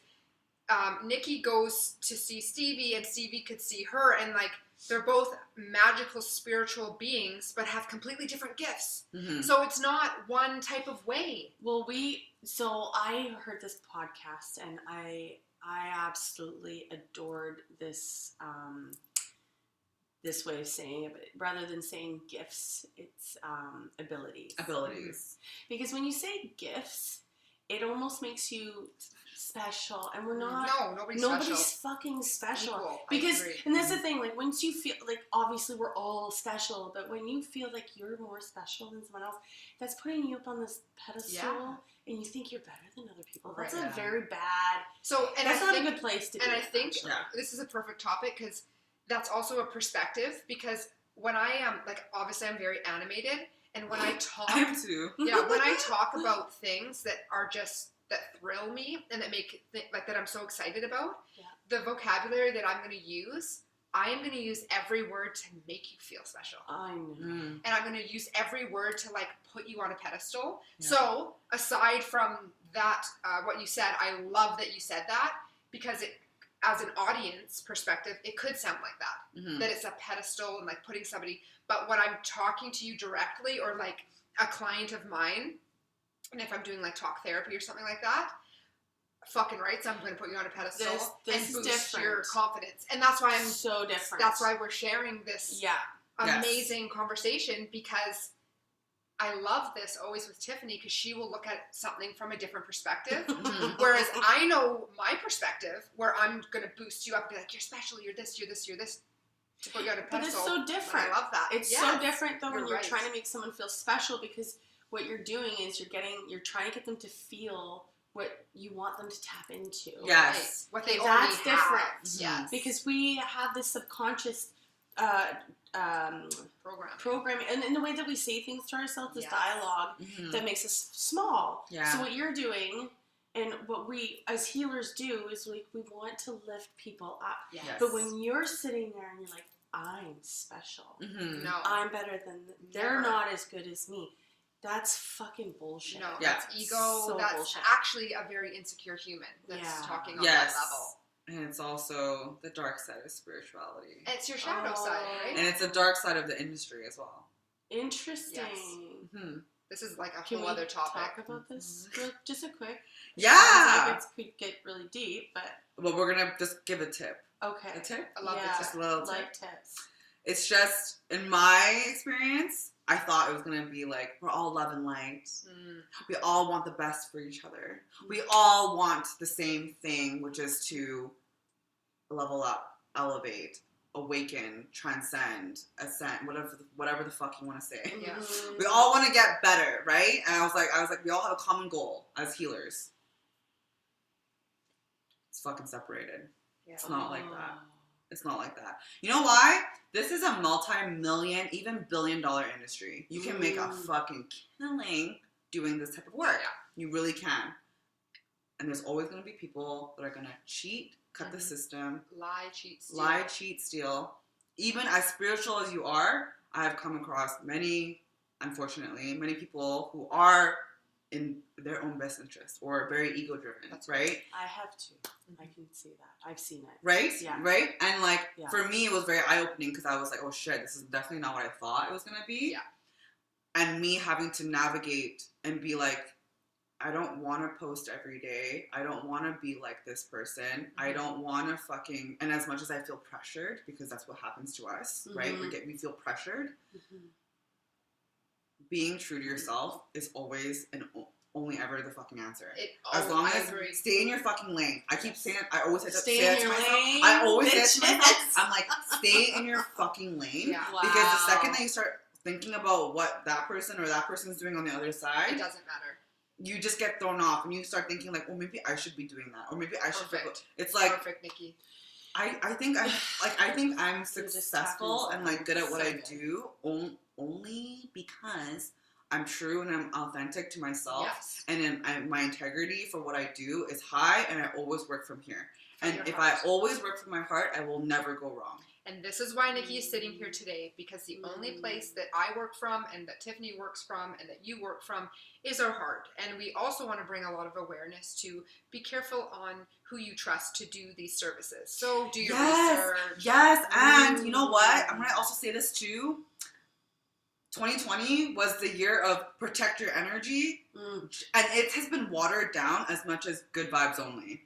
Nicky goes to see Stevie, and Stevie could see her, and like they're both magical spiritual beings, but have completely different gifts. Mm-hmm. So it's not one type of way. Well, so I heard this podcast and I absolutely adored this this way of saying it, but rather than saying gifts, it's abilities. Because when you say gifts, it almost makes you special, and we're not. No, nobody's special. Fucking special. Equal. Because, I agree. and that's the thing, like, once you feel, like, obviously we're all special, but when you feel like you're more special than someone else, that's putting you up on this pedestal, and you think you're better than other people. That's Right. a very bad, So, and that's I not think, a good place to be. and I think Yeah. this is a perfect topic because that's also a perspective. Because when I am like, obviously, I'm very animated, and when I talk, I am too. yeah, when I talk about things that are just that thrill me and that make like that I'm so excited about, the vocabulary that I'm going to use, I am going to use every word to make you feel special. I know. Mm. And I'm going to use every word to like put you on a pedestal. Yeah. So aside from that, what you said, I love that you said that because it, as an audience perspective, it could sound like that, Mm-hmm. that it's a pedestal and like putting somebody, but when I'm talking to you directly or like a client of mine, and if I'm doing like talk therapy or something like that, fucking right, so I'm going to put you on a pedestal This and is boost different. your confidence. And that's why I'm So different. That's why we're sharing this Yeah. amazing conversation because I love this always with Tiffany because she will look at something from a different perspective. Mhm. Whereas I know my perspective where I'm going to boost you up and be like, you're special, you're this, you're this, you're this. to put you on a But it's pedestal. so different. I love that. It's Yes, so different though when you're you're right. trying to make someone feel special, because what you're doing is you're trying to get them to feel what you want them to tap into. Yes. Right. What they That's already different. have. Yes. Because we have this subconscious program. programming, and in the way that we say things to ourselves, this Yes. dialogue Mhm. that makes us small. Yeah. So what you're doing, and what we as healers do, is we want to lift people up. Yes. Yes. But when you're sitting there and you're like, I'm special. Mhm. No. I'm better than they're Never. not as good as me. That's fucking bullshit. No, Yeah. that's ego. So that's bullshit. actually a very insecure human that's Yeah. talking on Yes. that level. And it's also the dark side of spirituality. And it's your shadow side, right? And it's the dark side of the industry as well. Interesting. Hmm. This is like a Can whole we other topic. talk about this just a quick? Yeah. Sounds like it could get really deep, but Well, we're going to just give a tip. okay. A tip? I love Yeah. the Just tip. a little tip. Like tips. It's just, in my experience, I thought it was going to be like, we're all love and light. Mm. We all want the best for each other. We all want the same thing, which is to level up, elevate, awaken, transcend, ascend, whatever the fuck you want to say. Yeah. Mhm. We all want to get better, right? And I was like, we all have a common goal as healers. It's fucking separated. Yeah. It's not like that. Oh. It's not like that. You know why? This is a multi-million, even billion-dollar industry. You can make a fucking killing doing this type of work. Yeah. You really can. And there's always going to be people that are going to cheat, cut the Mhm. system, Lie, cheat, steal. lie, cheat, steal. Even as spiritual as you are, I have come across many people who are in their own best interest or very ego-driven, That's right? I have to. I can see that. I've seen it. Right? Yeah. Right? And like, Yeah. for me, it was very eye-opening because I was like, oh shit, this is definitely not what I thought it was going to be. Yeah. And me having to navigate and be like, I don't want to post every day. I don't want to be like this person. I don't want to fucking, and as much as I feel pressured, because that's what happens to us, right? Mhm. We feel pressured. Mhm. Being true to yourself is always and only ever the fucking answer. As Oh, long I as agree. stay in your fucking lane. I keep saying it. I always say Stay it in to your myself. lane. I always say it to myself. bitches. I'm like, stay in your fucking lane. Yeah. Wow. Because the second that you start thinking about what that person or that person's doing on the other It side, doesn't matter. you just get thrown off and you start thinking like, well, maybe I should be doing that, or maybe I should. Perfect. It's like Perfect, Nikki. I think I'm just successful tapped and like good at what so I good. do only because I'm true and I'm authentic to myself. Yes. And then my integrity for what I do is high, and I always work from here. From And your if heart. I always work from my heart, I will never go wrong. And this is why Nikki is sitting here today, because the only place that I work from and that Tiffany works from and that you work from is our heart. And we also want to bring a lot of awareness to be careful on who you trust to do these services. So do your research. Yes, and you know what? I'm going to also say this too. 2020 was the year of protect your energy, and it has been watered down as much as good vibes only.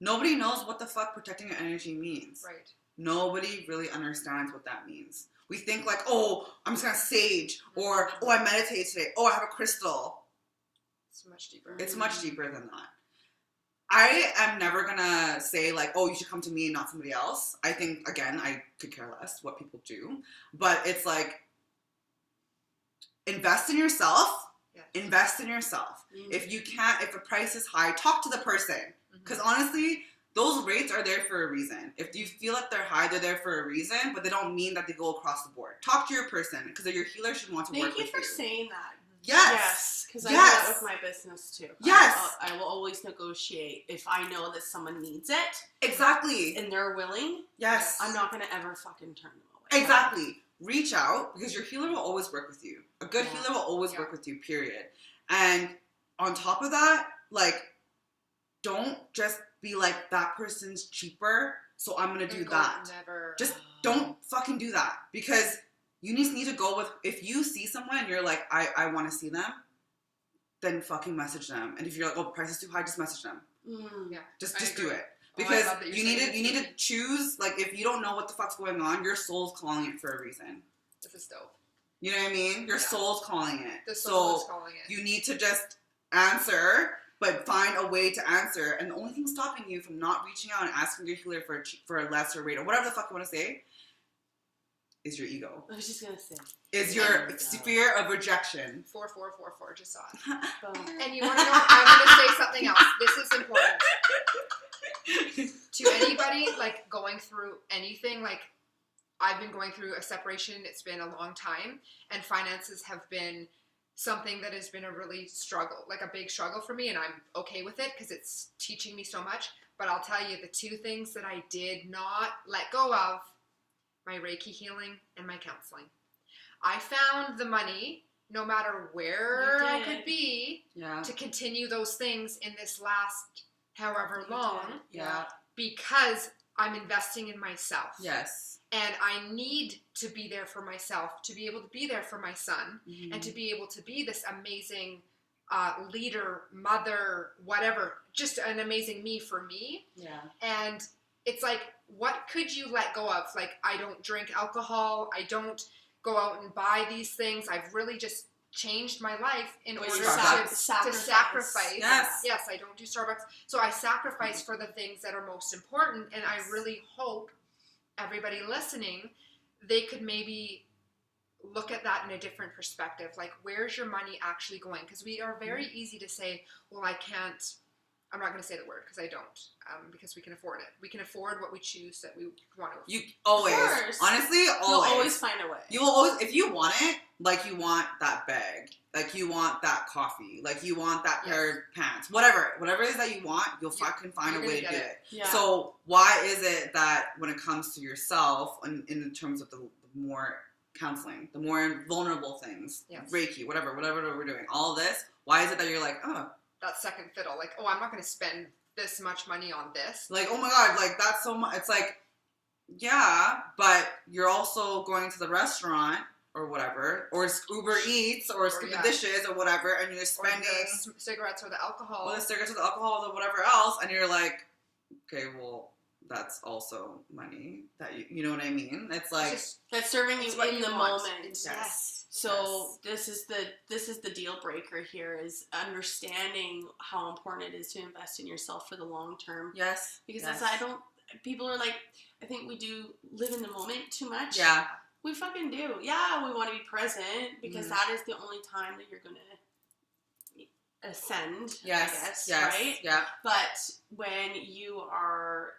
Nobody knows what the fuck protecting your energy means. Right. Nobody really understands what that means. We think like, oh, I'm just gonna sage, or oh, I meditate today, oh, I have a crystal. It's much deeper. It's much deeper than that. I am never gonna say like, oh, you should come to me and not somebody else. I think, again, I could care less what people do, but it's like, invest in yourself. Yes. Invest in yourself. If you can't, if the price is high, talk to the person. Mhm. Because honestly, those rates are there for a reason. If you feel that they're high, they're there for a reason, but they don't mean that they go across the board. Talk to your person, because your healer should want to work Thank you with for you. saying that. Yes. Because I Yes. do that with my business too. Yes. I will always negotiate if I know that someone needs it Exactly. and they're willing. Yes. I'm not going to ever fucking turn them away. Exactly. Reach out, because your healer will always work with you. A good Yeah. healer will always Yeah. work with you, period. And on top of that, like, don't just be like, that person's cheaper, so I'm going to do Go that. Never. Just don't fucking do that, because you just need to go with, if you see someone and you're like, I want to see them, then fucking message them. And if you're like, oh, the price is too high, just message them. Yeah. Just I do agree. it. Oh, I Because love that you're you need saying to, you need this. to choose, like, if you don't know what the fuck's going on, your soul's calling it for a reason. This is dope. You know what I mean? Your Yeah. soul's calling it. The soul is So calling it. you need to just answer, but find a way to answer. And the only thing stopping you from not reaching out and asking your healer for a lesser rate or whatever the fuck you want to say is your ego. I was just gonna say. Is your fear of rejection. 4444, just saw it. Boom. And you want to know, I'm going to say something else. This is important. To anybody, like, going through anything, like, I've been going through a separation. It's been a long time. And finances have been something that has been a really struggle, like a big struggle for me. And I'm okay with it because it's teaching me so much. But I'll tell you, the two things that I did not let go of, my Reiki healing and my counseling. I found the money, no matter where I could be, to continue those things in this last however long. Yeah. Because I'm investing in myself. Yes. And I need to be there for myself, to be able to be there for my son, and to be able to be this amazing leader, mother, whatever, just an amazing me for me. Yeah. And it's like, what could you let go of? Like, I don't drink alcohol. I don't go out and buy these things. I've really just changed my life in order to sacrifice. Yes, I don't do Starbucks. So I sacrifice for the things that are most important. And I really hope everybody listening, they could maybe look at that in a different perspective. Like, where's your money actually going? Because we are very easy to say, well, I'm not going to say the word because I don't, because we can afford it. We can afford what we choose that we want to. You always, honestly, you'll always find a way. You will always, if you want it, like you want that bag, like you want that coffee, like you want that pair of pants, whatever it is that you want, you'll fucking find a way to get it. Yeah. So why is it that when it comes to yourself, in terms of the more counseling, the more vulnerable things, Reiki, whatever we're doing, all this, why is it that you're like, oh, that second fiddle, like, oh, I'm not going to spend this much money on this. Like, oh my God, like that's so much. It's like, yeah, but you're also going to the restaurant or whatever, or Uber Eats, or skip the dishes or whatever, and you're spending or the cigarettes or the alcohol. Or the cigarettes or the alcohol or whatever else, and you're like, okay, well, that's also money that you know what I mean? It's like that's serving you in the moment. Yes. So this is the deal breaker here, is understanding how important it is to invest in yourself for the long term. Yes. Because people are like, I think we do live in the moment too much. Yeah. We fucking do. Yeah, we want to be present because that is the only time that you're going to ascend, I guess, right? Yeah. But when you are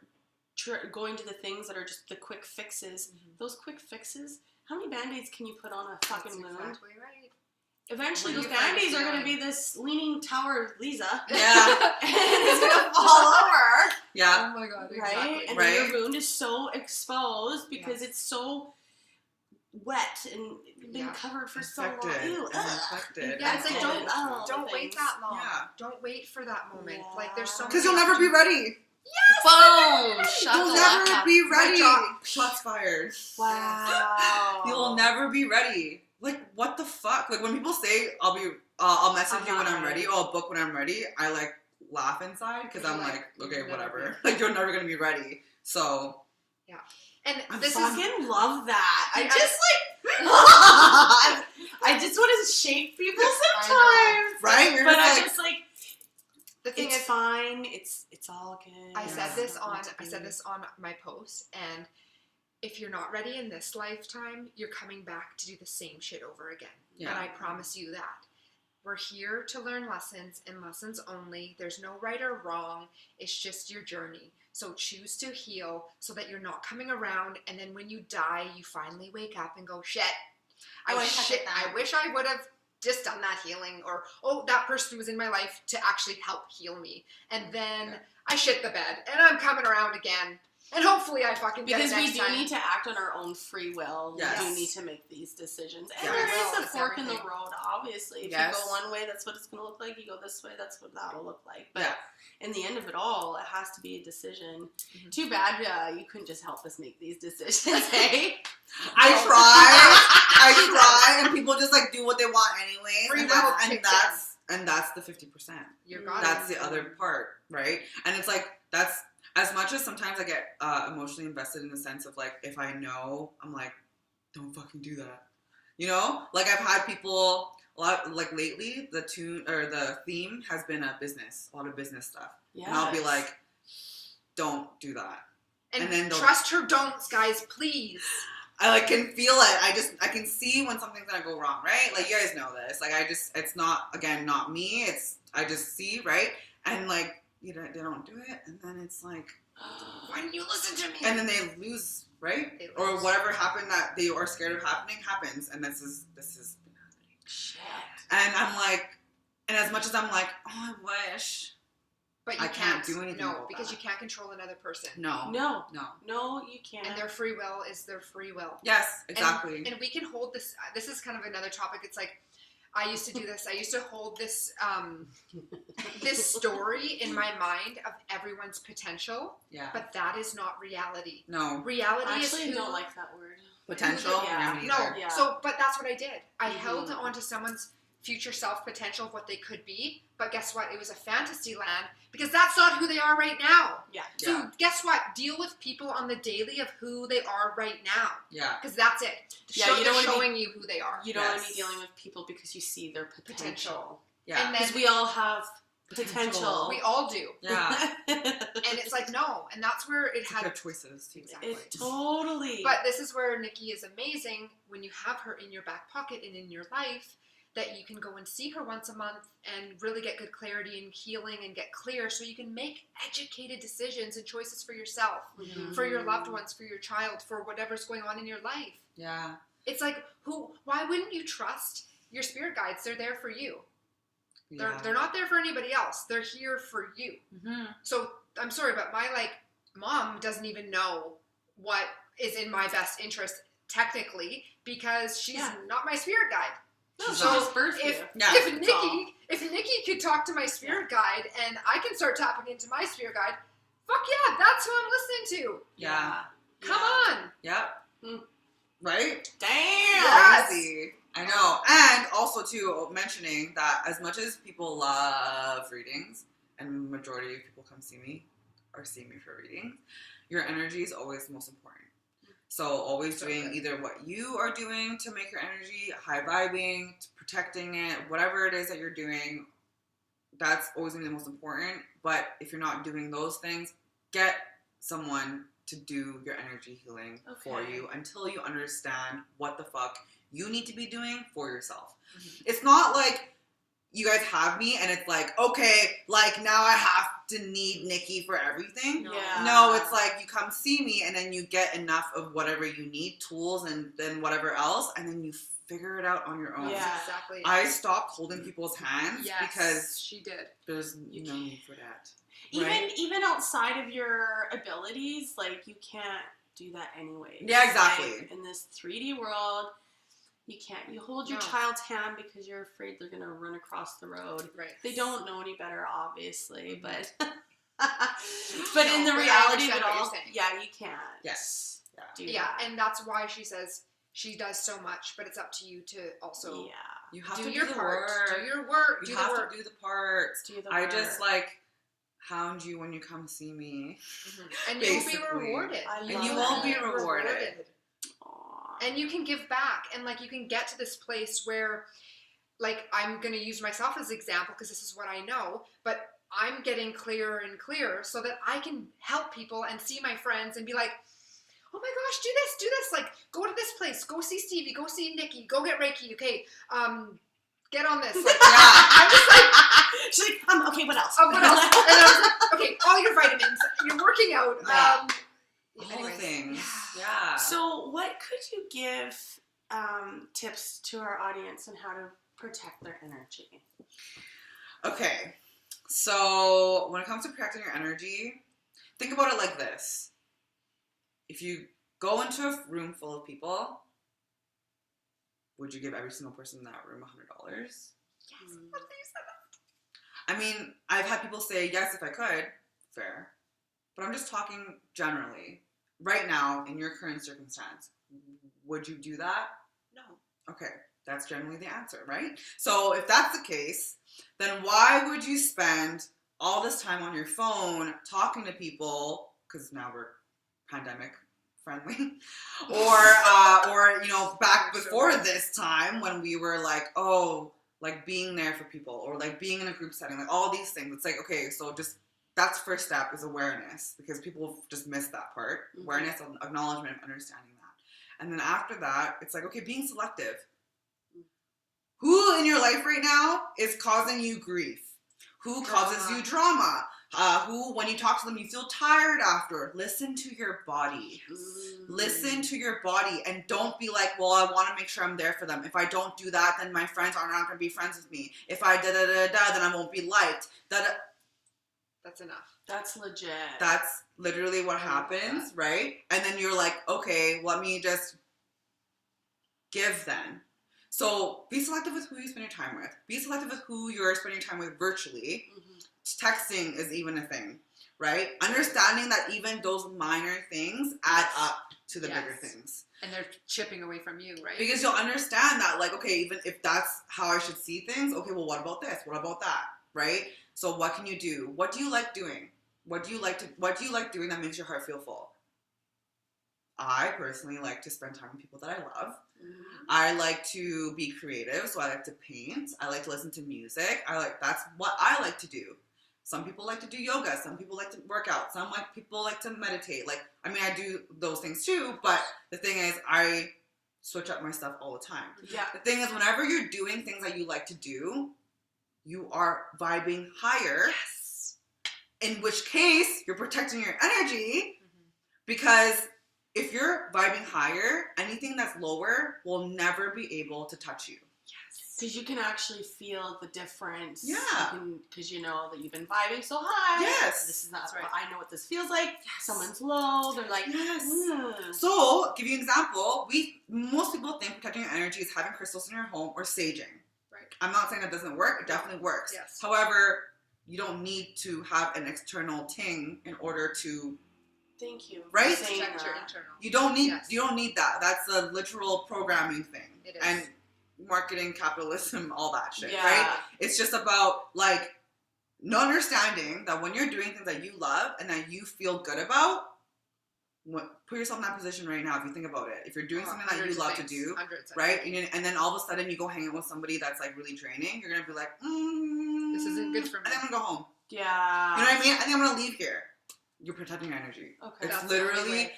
going to the things that are just the quick fixes, those quick fixes, how many Band-Aids can you put on a fucking wound? Exactly right. Eventually, those Band-Aids are going to be this leaning tower of Lisa. Yeah. And it's going to fall over. Yeah. Oh my God, right? exactly. And then your wound is so exposed because it's so wet and been covered for so long. Ew, infected. Yeah, it's like, don't wait that long. Yeah. Don't wait for that moment. Yeah. Like, there's so many. Because you'll never be ready. Yes! Boom! You'll never be ready. Shots fired. Wow. You'll never be ready. Like, what the fuck? Like, when people say, I'll message you when I'm ready, or I'll book when I'm ready, I, like, laugh inside, because I'm like, okay, whatever. Like, you're never going to be ready. So. Yeah. And I this fucking love that. I just, I just want to shake people sometimes. Right? But I'm just like, the thing it's is, fine. It's all good. I said this on my post, and if you're not ready in this lifetime, you're coming back to do the same shit over again. Yeah. And I promise you that. We're here to learn lessons and lessons only. There's no right or wrong. It's just your journey. So choose to heal so that you're not coming around, and then when you die, you finally wake up and go, shit, I wish I would have just done that healing, or, oh, that person was in my life to actually help heal me. And then I shit the bed, and I'm coming around again. And hopefully I fucking get it next time. Because we do need to act on our own free will. Yes. We do need to make these decisions. And there is a fork in the road, obviously. If you go one way, that's what it's going to look like. You go this way, that's what that'll look like. But in the end of it all, it has to be a decision. Mm-hmm. Too bad you couldn't just help us make these decisions, hey? I try, and people just, like, do what they want anyway. And that's the 50%. That's the other part, right? And it's like, that's... As much as sometimes I get emotionally invested in the sense of, like, if I know, I'm like, don't fucking do that. You know? Like, I've had people, a lot, like, lately, the theme has been a lot of business stuff. Yes. And I'll be like, don't do that. And then trust her don'ts, guys, please. I like can feel it. I can see when something's gonna go wrong, right? Like you guys know this. Like it's not me. I just see, right? And like they don't do it, and then it's like, why didn't you listen to me? And then they lose, right? They lose. Or whatever happened that they are scared of happening happens, and this has been happening. Shit. And I'm like, and as much as I'm like, oh, I wish. But you I can't do anything No, about because that. you can't control another person. No, You can't. And their free will is their free will. Yes, exactly. And we can hold this. This is kind of another topic. It's like, I used to do this. I used to hold this this story in my mind of everyone's potential. Yeah. But that is not reality. No. Reality I is actually don't like that word. Potential? Yeah. Me No. neither. Yeah. So, but that's what I did. I Mhm. held on to someone's future self potential of what they could be. But guess what? It was a fantasy land because that's not who they are right now. Yeah. So Yeah. guess what? Deal with people on the daily of who they are right now. Yeah. Because that's it. Yeah, you don't wanna be- showing you who they are. You don't want to Yes. be dealing with people because you see their potential. Yeah. And then Because we all have potential. we all do. Yeah. And it's like, no. And that's where it Take your had... choices. Exactly. It totally. But this is where Nicky is amazing when you have her in your back pocket and in your life, that you can go and see her once a month and really get good clarity and healing and get clear so you can make educated decisions and choices for yourself, Mhm. for your loved ones, for your child, for whatever's going on in your life. Yeah. It's like, why wouldn't you trust your spirit guides? They're there for you. Yeah. They're not there for anybody else. They're here for you. Mm-hmm. So I'm sorry, but my mom doesn't even know what is in my best interest technically because she's not my spirit guide. No, She's she not. just birthed you. Yeah. If Nicky could talk to my spirit guide and I can start tapping into my spirit guide, fuck yeah, that's who I'm listening to. Yeah. Come on. Yep. Mm. Right? Damn. Yes. Crazy. I know. And also, too, mentioning that as much as people love readings, and majority of people come see me or see me for readings, your energy is always the most important. So always doing good. either what you are doing to make your energy high vibing, protecting it, whatever it is that you're doing, that's always going to be the most important. But if you're not doing those things, get someone to do your energy healing for Okay. you until you understand what the fuck you need to be doing for yourself. Mhm. It's not like you guys have me and it's like, okay, like now I have to need Nicky for everything. Yeah. No, it's like you come see me and then you get enough of whatever you need, tools and then whatever else, and then you figure it out on your own. Yeah. That's exactly. I stopped holding people's hands Yes, because she did. there's no need for that. Even outside of your abilities, like you can't do that anyway. Yeah, exactly. Like, in this 3D world, you can't. You hold your No. child's hand because you're afraid they're gonna run across the road. Right. They don't know any better, obviously, Mhm. but No, in the but I reality of understand it what you're all, saying. yeah, you can't. Yes. Yeah. Do Yeah, that. and that's why she says she does so much, but it's up to you to also yeah. You have do to your do the part. work. Do your work. You Do have the work. to do the parts. Do the I work. just like hound you when you come see me. Mhm. And you'll be Basically. rewarded. I And love you won't be that. rewarded. Aw. And you can give back, and like you can get to this place where, like, I'm gonna use myself as an example because this is what I know, but I'm getting clearer and clearer so that I can help people and see my friends and be like, oh my gosh, do this, like, go to this place, go see Stevie, go see Nicky, go get Reiki, okay, get on this. Like, Yeah. I'm just like, She's like, okay, what else? what else? And I was like, okay, all your vitamins, you're working out. Yeah. All the anyways, things. yeah. Yeah. So, what could you give tips to our audience on how to protect their energy? Okay. So when it comes to protecting your energy, think about it like this. If you go into a room full of people, would you give every single person in that room $100? Yes, I love that you said that. I mean, I've had people say, yes, if I could. Fair. But I'm just talking generally. Right now, in your current circumstance, would you do that? No. Okay, that's generally the answer, right? So if that's the case, then why would you spend all this time on your phone talking to people, because now we're pandemic friendly, or you know, back before this time when we were like, oh, like being there for people, or like being in a group setting, like all these things. It's like, okay, so just that's first step is awareness, because people just miss that part. Mhm. Awareness, acknowledgement, understanding that. And then after that, it's like, okay, being selective. Who in your life right now is causing you grief? Who causes you drama? Who, when you talk to them, you feel tired after. Listen to your body. Listen to your body, and don't be like, well, I want to make sure I'm there for them. If I don't do that, then my friends are not going to be friends with me. If I da-da-da-da, then I won't be liked. That's enough. That's legit. That's literally what happens, right? And then you're like, okay, let me just give then. So be selective with who you spend your time with. Be selective with who you're spending time with virtually. Texting is even a thing, right? Understanding that even those minor things add up to the bigger things. And they're chipping away from you, right? Because you'll understand that, like, okay, even if that's how I should see things, okay, well, what about this? What about that? Right? So what can you do? What do you like doing? What do you like doing that makes your heart feel full? I personally like to spend time with people that I love. I like to be creative, so I like to paint. I like to listen to music. That's what I like to do. Some people like to do yoga. Some people like to work out. Some people like to meditate. I do those things too, but the thing is, I switch up my stuff all the time. Yeah. The thing is, whenever you're doing things that you like to do, you are vibing higher. Yes. In which case, you're protecting your energy because if you're vibing higher, anything that's lower will never be able to touch you. Yes. Because you can actually feel the difference. Yeah. Because you know that you've been vibing so high. Yes. This is not, That's right. I know what this feels like. Yes. Someone's low. They're like, yes. Mm. So, give you an example. Most people think protecting your energy is having crystals in your home or saging. Right. I'm not saying that doesn't work. It definitely works. Yes. However, you don't need to have an external ting in order to. Thank you. Right? Protect your internal. You don't need. Yes. You don't need that. That's a literal programming thing. It is. And marketing, capitalism, all that shit. Yeah. Right? It's just about understanding that when you're doing things that you love and that you feel good about. Put yourself in that position right now. If you think about it, if you're doing something that you love to do, right, and then all of a sudden you go hang out with somebody that's really draining, you're gonna be like, this isn't good for me. I think I'm gonna go home. Yeah. You know what I mean? I think I'm gonna leave here. You're protecting your energy. Okay. It's That's literally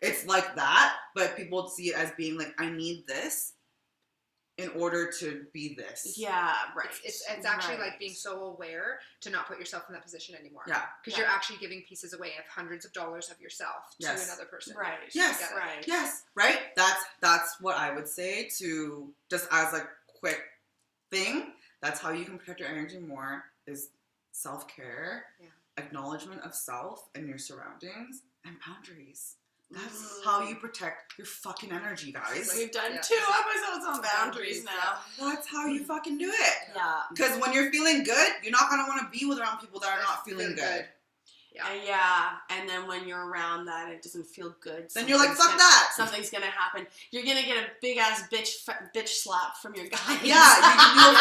it's like that, but people see it as being like, I need this in order to be this. Yeah, right. It's actually like being so aware to not put yourself in that position anymore. Yeah. Because you're actually giving pieces away of hundreds of dollars of yourself to another person. Right. Yes. Right. Yes. Right? That's what I would say to just as a quick thing. That's how you can protect your energy more is self-care, acknowledgement of self and your surroundings, and boundaries. That's how you protect your fucking energy, guys. We've done 2 episodes on boundaries now. That's how you fucking do it. Yeah. Because when you're feeling good, you're not going to want to be around people that are not feeling good. Yeah. And then when you're around that, it doesn't feel good. Then you're like, fuck that. Something's going to happen. You're going to get a big ass bitch slap from your guys. Yeah. You'll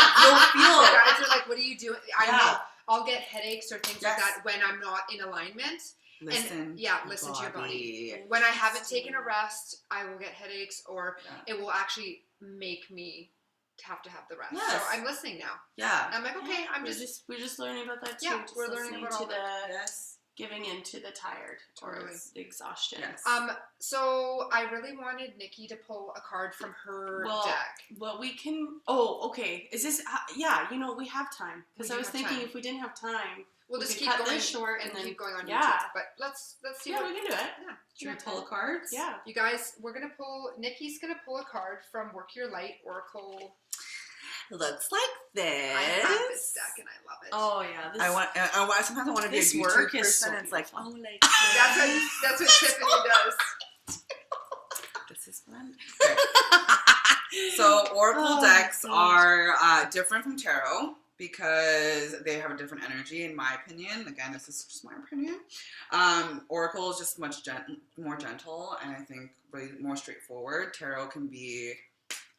feel The it. guys are like, what are you doing? I know. I'll get headaches or things like that when I'm not in alignment. Listen to your body. When I haven't taken a rest, I will get headaches, or it will actually make me have to have the rest. Yes. So I'm listening now. Yeah. I'm like, okay, we're just learning about that too. Yeah, just we're learning about all that. Giving into the tired or the exhaustion. Yes. So I really wanted Nikki to pull a card from her deck. Well, we can. Oh, okay. Is this? Yeah. We have time because I was thinking if we didn't have time. We'll just keep cut going this short and then keep going on yeah. YouTube. But let's see. Yeah, we can do it. Yeah. Should we pull cards? Yeah. You guys, Nikki's gonna pull a card from Work Your Light Oracle. Looks like this. I have this deck and I love it. Oh yeah. Sometimes I want to be a this YouTube work person. is so It's like, beautiful. That's what Tiffany does. This is fun. Okay. So Oracle decks are different from tarot because they have a different energy, in my opinion. Again, this is just my opinion. Oracle is just much more gentle, and I think really more straightforward. Tarot can be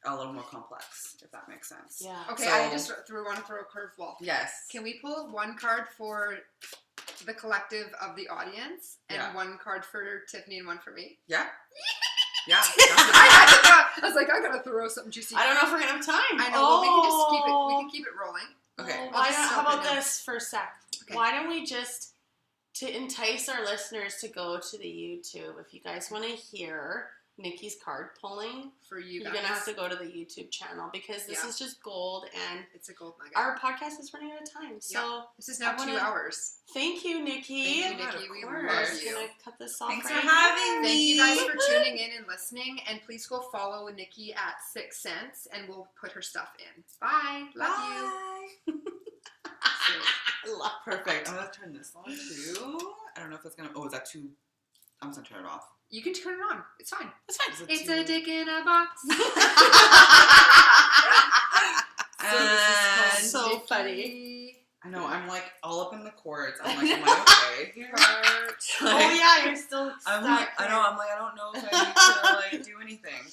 a little more complex, if that makes sense. Yeah. Okay, So, I just want to throw a curveball. Yes. Can we pull one card for the collective of the audience and one card for Tiffany and one for me? Yeah. Yeah. I was like, I gotta throw something juicy. I don't know if we're gonna have time. I know, but we can just keep it rolling. Okay. Well, how about it now. this for a sec? Okay. Why don't we just, to entice our listeners to go to the YouTube, if you guys want to hear Nickys card pulling, for you you're guys. gonna have to go to the YouTube channel because this is just gold, and it's a gold nugget. our podcast is running out of time. So this is now 2 hours. thank you, Nicky. Thank you, Nicky. We love you. I'm gonna cut this off. Thanks right for having here. Thank you me. guys for tuning in and listening, and please go follow Nicky at 6 Cents, and we'll put her stuff in. Bye. Love you. I love Perfect. I'm gonna turn this on too. I don't know if it's gonna. Oh, is that too? I'm just gonna turn it off. You can turn it on. It's fine. It's fine. It's a dick in a box. So Nicky. funny. I know. I'm like all up in the chords. I'm like, am I okay? Heart. Oh yeah, you're still stuck. I'm like, I know. I'm like, I don't know if I need to like do anything.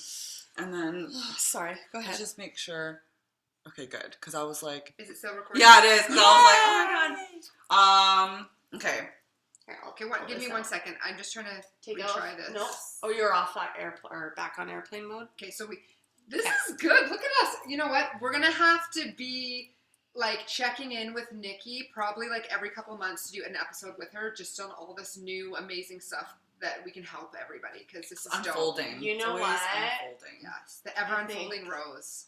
And then Sorry. Go let's ahead. just make sure. Okay, good. Because I was like, Is it still recording? yeah, it is. Because I was like, oh my god. Okay. Here, I'll Okay, what? pull Give me this 1 out. second. I'm just trying to Take retry off. this. No. Oh, you're off that airplane or back on airplane mode. Okay, so this is good. Look at us. You know what? We're gonna have to be like checking in with Nicky probably like every couple months to do an episode with her, just on all this new amazing stuff that we can help everybody, because this is dope. Unfolding. You It's know always what? Unfolding. Yes, the ever I think- unfolding rose.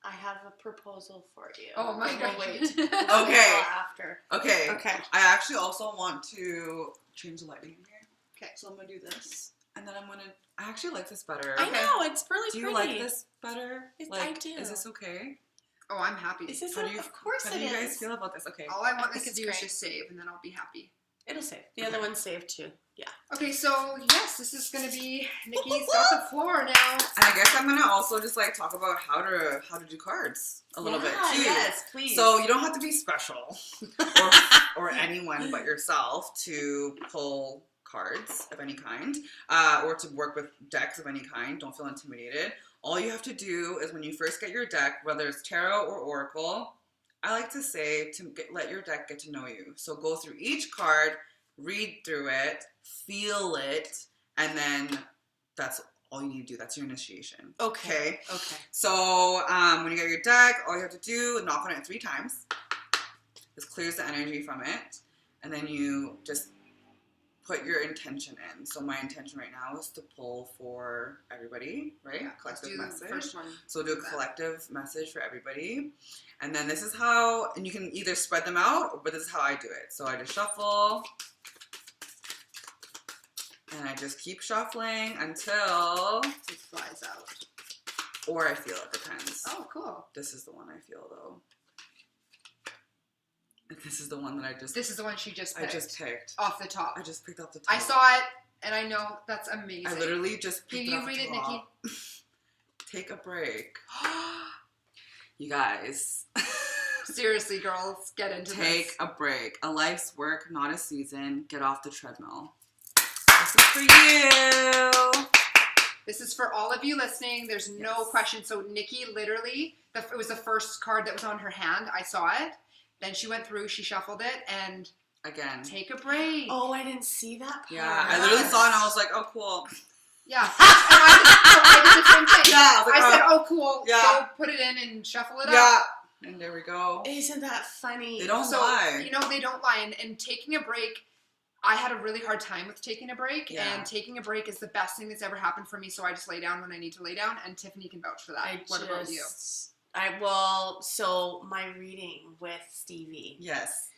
I have a proposal for you. Oh my But god! we'll wait. Okay. After. Okay. Okay. I actually also want to change the lighting in here. Okay. So I'm gonna do this, and then I'm gonna. I actually like this better. I know it's really Do pretty. you like this better? Yes, like, I do. Is this okay? Oh, I'm happy. Is this How do you, of course how it do you guys is. feel about this? Okay. All I want I this think to it's do is great. just save, and then I'll be happy. It'll save. The Okay. other one saved too. Yeah. Okay, so yes, this is gonna be Nicky's got the floor now. And I guess I'm gonna also just like talk about how to do cards a little bit too. Yes, please. So you don't have to be special or anyone but yourself to pull cards of any kind, or to work with decks of any kind. Don't feel intimidated. All you have to do is when you first get your deck, whether it's tarot or oracle, I like to say let your deck get to know you. So go through each card, read through it, feel it, and then that's all you need to do. That's your initiation. Okay. Okay. So when you get your deck, all you have to do is knock on it 3 times. This clears the energy from it. And then you just put your intention in. So my intention right now is to pull for everybody, right? Yeah, let's Collective do message. the first one. So do a collective message for everybody. And then this is how, and you can either spread them out, but this is how I do it. So I just shuffle. And I just keep shuffling until, It flies out. or I feel it, depends. Oh, cool. This is the one I feel though. And this is the one that This is the one she just I picked. just picked. Off the top. I just picked off the top. I saw it, and I know that's amazing. I literally just Can picked you off read the it, top. Nicky? Take a break. You guys. Seriously, girls, get into Take this. a break. A life's work, not a season. Get off the treadmill. This is for you. This is for all of you listening. There's no Yes. question. So Nicky literally, it was the first card that was on her hand. I saw it. Then she went through, she shuffled it, and Again. take a break. Oh, I didn't see that part. Yeah, I literally saw it and I was like, oh, cool. Yeah. And I did the same thing. Yeah, I was like, I said, oh, cool. Yeah. Go put it in and shuffle it up. Yeah. And there we go. Isn't that funny? They don't So, lie. you know, they don't lie. And taking a break, I had a really hard time with taking a break. Yeah. And taking a break is the best thing that's ever happened for me. So I just lay down when I need to lay down. And Tiffany can vouch for that. What about you? So my reading with Stevie, Yes.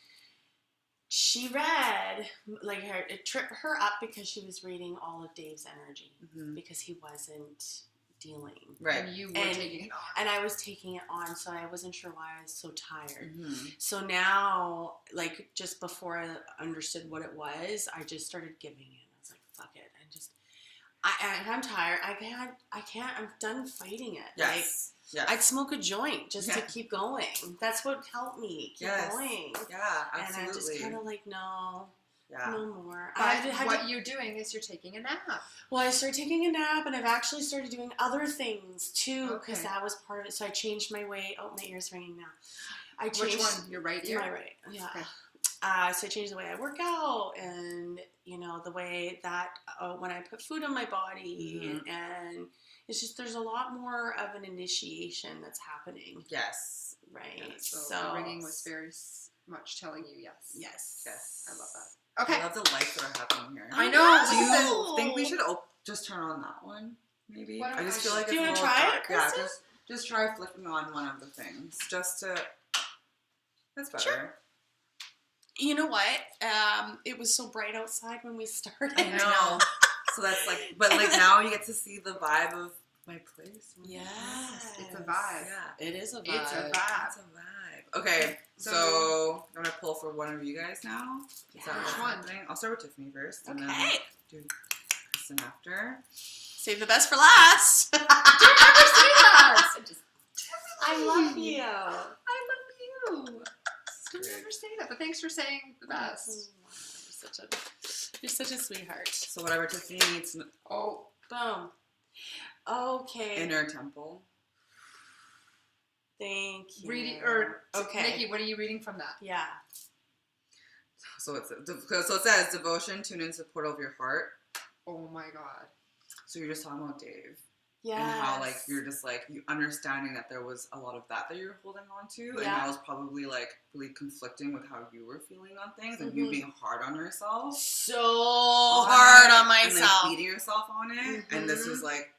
she read, like, it tripped her up because she was reading all of Dave's energy Mhm. because he wasn't dealing. Right. And you were And- taking it on. And I was taking it on, so I wasn't sure why I was so tired. Mhm. So now, like, just before I understood what it was, I just started giving in. I was like, fuck it. I'm tired. I can't, I'm done fighting it. Yes. Yes. I'd smoke a joint just to Yeah. keep going. That's what helped me keep Yes. going. Yeah, And absolutely. I just kind of like, no yeah. more. But what you're doing is you're taking a nap. Well, I started taking a nap, and I've actually started doing other things too, because Okay. that was part of it. So I changed my way. Oh, my ear's ringing now. Which one? Your right ear? My right. Yeah. Okay. So I changed the way I work out, and the way that when I put food in my body, Mhm. and it's just there's a lot more of an initiation that's happening, Yes. right? Yeah, so the ringing was very much telling you yes. Yes. Yes. I love that. Okay. I love the lights that are happening here. I know. Do Look at you think we should just turn on that one? maybe. Why don't I just I feel just- like Do you it's a wanna little try it, dark. Yeah, Kristen? just try flipping on one of the things, just to. That's better. Sure. You know what? It was so bright outside when we started. I know. So that's like, but like now you get to see the vibe of my place. Yes. It's a vibe. Yeah. It is a vibe. It's a vibe. It's a vibe. Okay, so I'm gonna pull for one of you guys now. Is that Yeah. what's Which one? happening? I'll start with Tiffany first, and then Okay. do Kristen after. Save the best for last. Don't ever say that. I love you. I love you. Don't ever say that. But thanks for saying the best. You're such a sweetheart. So whatever Tiffany needs, Oh, Boom. Okay. inner temple. Thank you. reading or Okay. Nikki, what are you reading from that? Yeah. So it says devotion, tune into the portal of your heart. Oh my god. So you're just talking about Dave. Yeah. And how like you're just like you understanding that there was a lot of that you were holding on to, and Yeah. that was probably like really conflicting with how you were feeling on things, and you being hard on yourself, so hard on and myself. like beating yourself on it. And this was like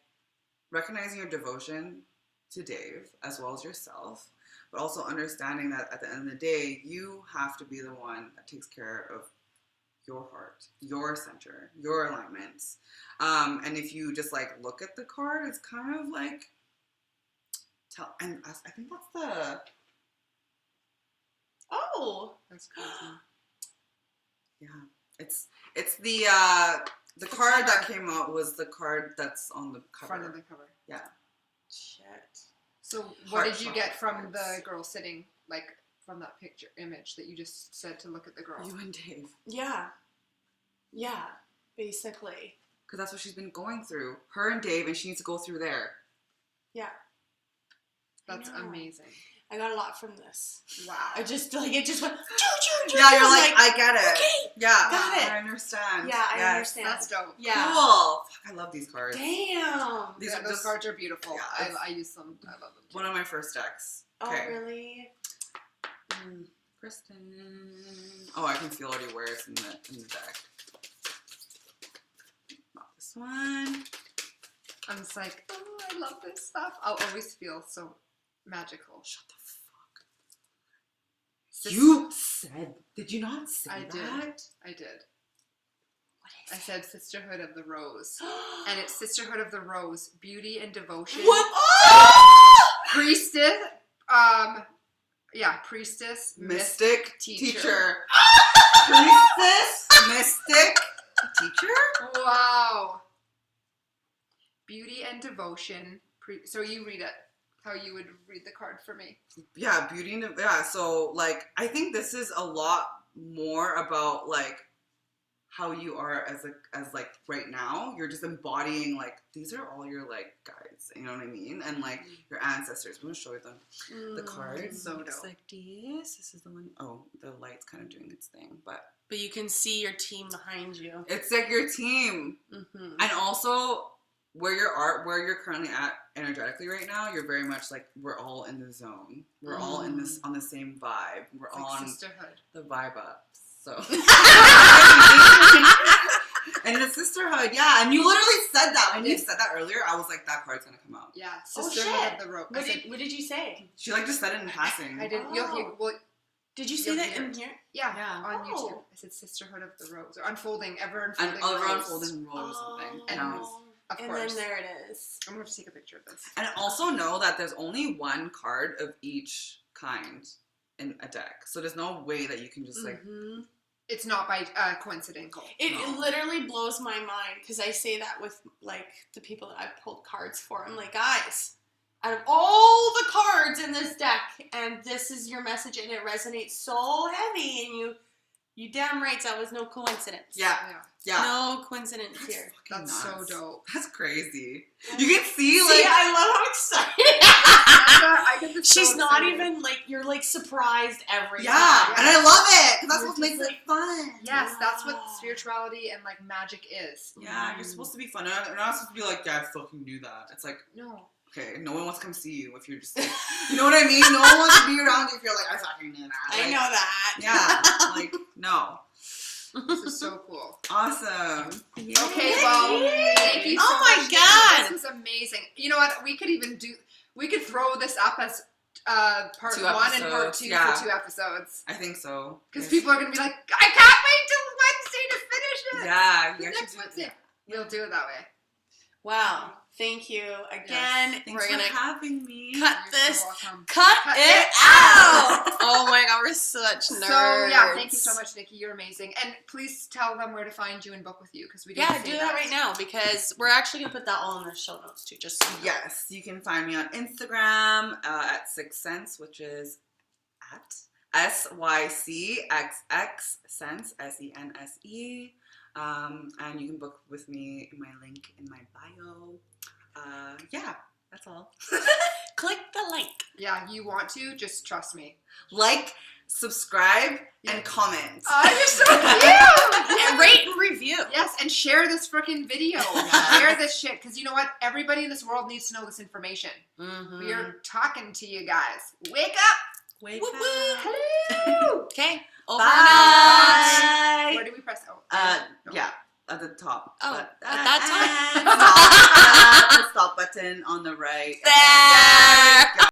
recognizing your devotion to Dave as well as yourself, but also understanding that at the end of the day, you have to be the one that takes care of your heart, your center, your alignments. And if you just like look at the card, it's kind of like and I think that's the That's crazy. yeah. It's the card that came out was the card that's on the cover. Front of the cover. Yeah. Shit. So what Heart did you get from chakras. the girl sitting, like from that picture image that you just said to look at the girl? You and Dave. Yeah. Yeah. Basically. Because that's what she's been going through. Her and Dave, and she needs to go through there. Yeah. That's I know. amazing. I got a lot from this. Wow. I just like it just went. Choo, choo, choo. Yeah, you're I'm like, I get it. okay, Yeah, got it. I understand. Yeah, I Yes. understand. That's dope. Yeah. Cool. Fuck, I love these cards. Damn. These Yeah, are those just cards are beautiful. yeah, it's- I use them. I love them too. one of my first decks. Oh Okay. really? Kristen. Oh, I can feel already where it's in the deck. Not this one. I'm just like, oh, I love this stuff. I'll always feel so magical. Shut the fuck. Sis- You said. Did you not say I that? did. I did. What I is said Sisterhood of the Rose. And it's Sisterhood of the Rose, beauty and devotion. What? Oh! Priestess, priestess, Mystic teacher. Priestess, mystic, teacher. Wow. Beauty and devotion. So you read it. How you would read the card for me. Yeah, beauty and yeah. So like, I think this is a lot more about like how you are as like right now. You're just embodying like these are all your like guides. You know what I mean? And like your ancestors. I'm gonna show you the cards. So It's dope. like this is the one. Oh, the light's kind of doing its thing, but But you can see your team behind you. it's like your team. Mm-hmm. And also, where you're currently at energetically right now, you're very much like we're all in the zone. We're all in this on the same vibe. We're It's all like on sisterhood. the vibe up. So, and the sisterhood, yeah. And you literally said that when you did. said that earlier. I was like, that card's gonna come out. Yeah, Oh, Sisterhood shit. of the Rose. What did you say? She like just said it in passing. I didn't. Oh. Well, Did you say You'll that hear in it. here? yeah, Yeah. on Oh. YouTube. I said Sisterhood of the Rose or unfolding, ever And unfolding. over rose. unfolding rose or something. And And, Of and course. then there it is. I'm gonna have to take a picture of this. and also know that there's only one card of each kind in a deck. So there's no way that you can just like Mhm. It's not by coincidental. It No. literally blows my mind because I say that with like the people that I've pulled cards for. I'm like, guys, out of all the cards in this deck, and this is your message, and it resonates so heavy, and you damn right that was no coincidence. yeah. No coincidence That's here. fucking That's so nuts. dope. That's crazy. You can see like See, I love how excited. I get this so She's not excited. even like you're like surprised every yeah, time. and I love it because that's You're what makes just it fun. Yes, that's what Yeah. spirituality and like magic is. Yeah, you're supposed to be fun. You're not supposed to be like, Dad fucking knew that. It's like, No. okay, no one wants to come see you if you're just like, you know what I mean? No one wants to be around you if you're like, I fucking knew that. I Like, know that. Yeah, like, no. This is so cool. Awesome. Okay, well, thank you so Oh much. my Nikki. God. This was amazing. You know what? We could throw this up as part 2 1 and part episodes, 2 yeah. for 2 episodes. I think so. Because Yes. people are going to be like, I can't wait till Wednesday to finish it. Yeah, you Next actually do Wednesday. that. We'll do it that way. Wow. Thank you again. Thanks We're for gonna having me. cut You're this. so welcome. Cut Cut it it out. Oh my God, we're such nerds. So, yeah, thank you so much, Nikki. You're amazing. And please tell them where to find you and book with you, because we didn't Yeah, say do that right now because we're actually gonna put that all in the show notes too. Just so you know. Yes, you can find me on Instagram at Sixth Sense, which is at SYCXX Sense, SENSE. And you can book with me in my link in my bio. Yeah, that's all. Click the link. Yeah, you want to, just trust me. Like, subscribe, Yeah. and comment. Oh, you're so cute! And rate and review. Yes, and share this freaking video. Yeah. Share this shit, because you know what? Everybody in this world needs to know this information. Mm-hmm. We are talking to you guys. Wake up! Wake Whoop, up. whoop. Hello! Okay. Over and out. Bye. Where do we press? Oh, no. Yeah, at the top. Oh, But- at that Stop. The stop button on the right. There.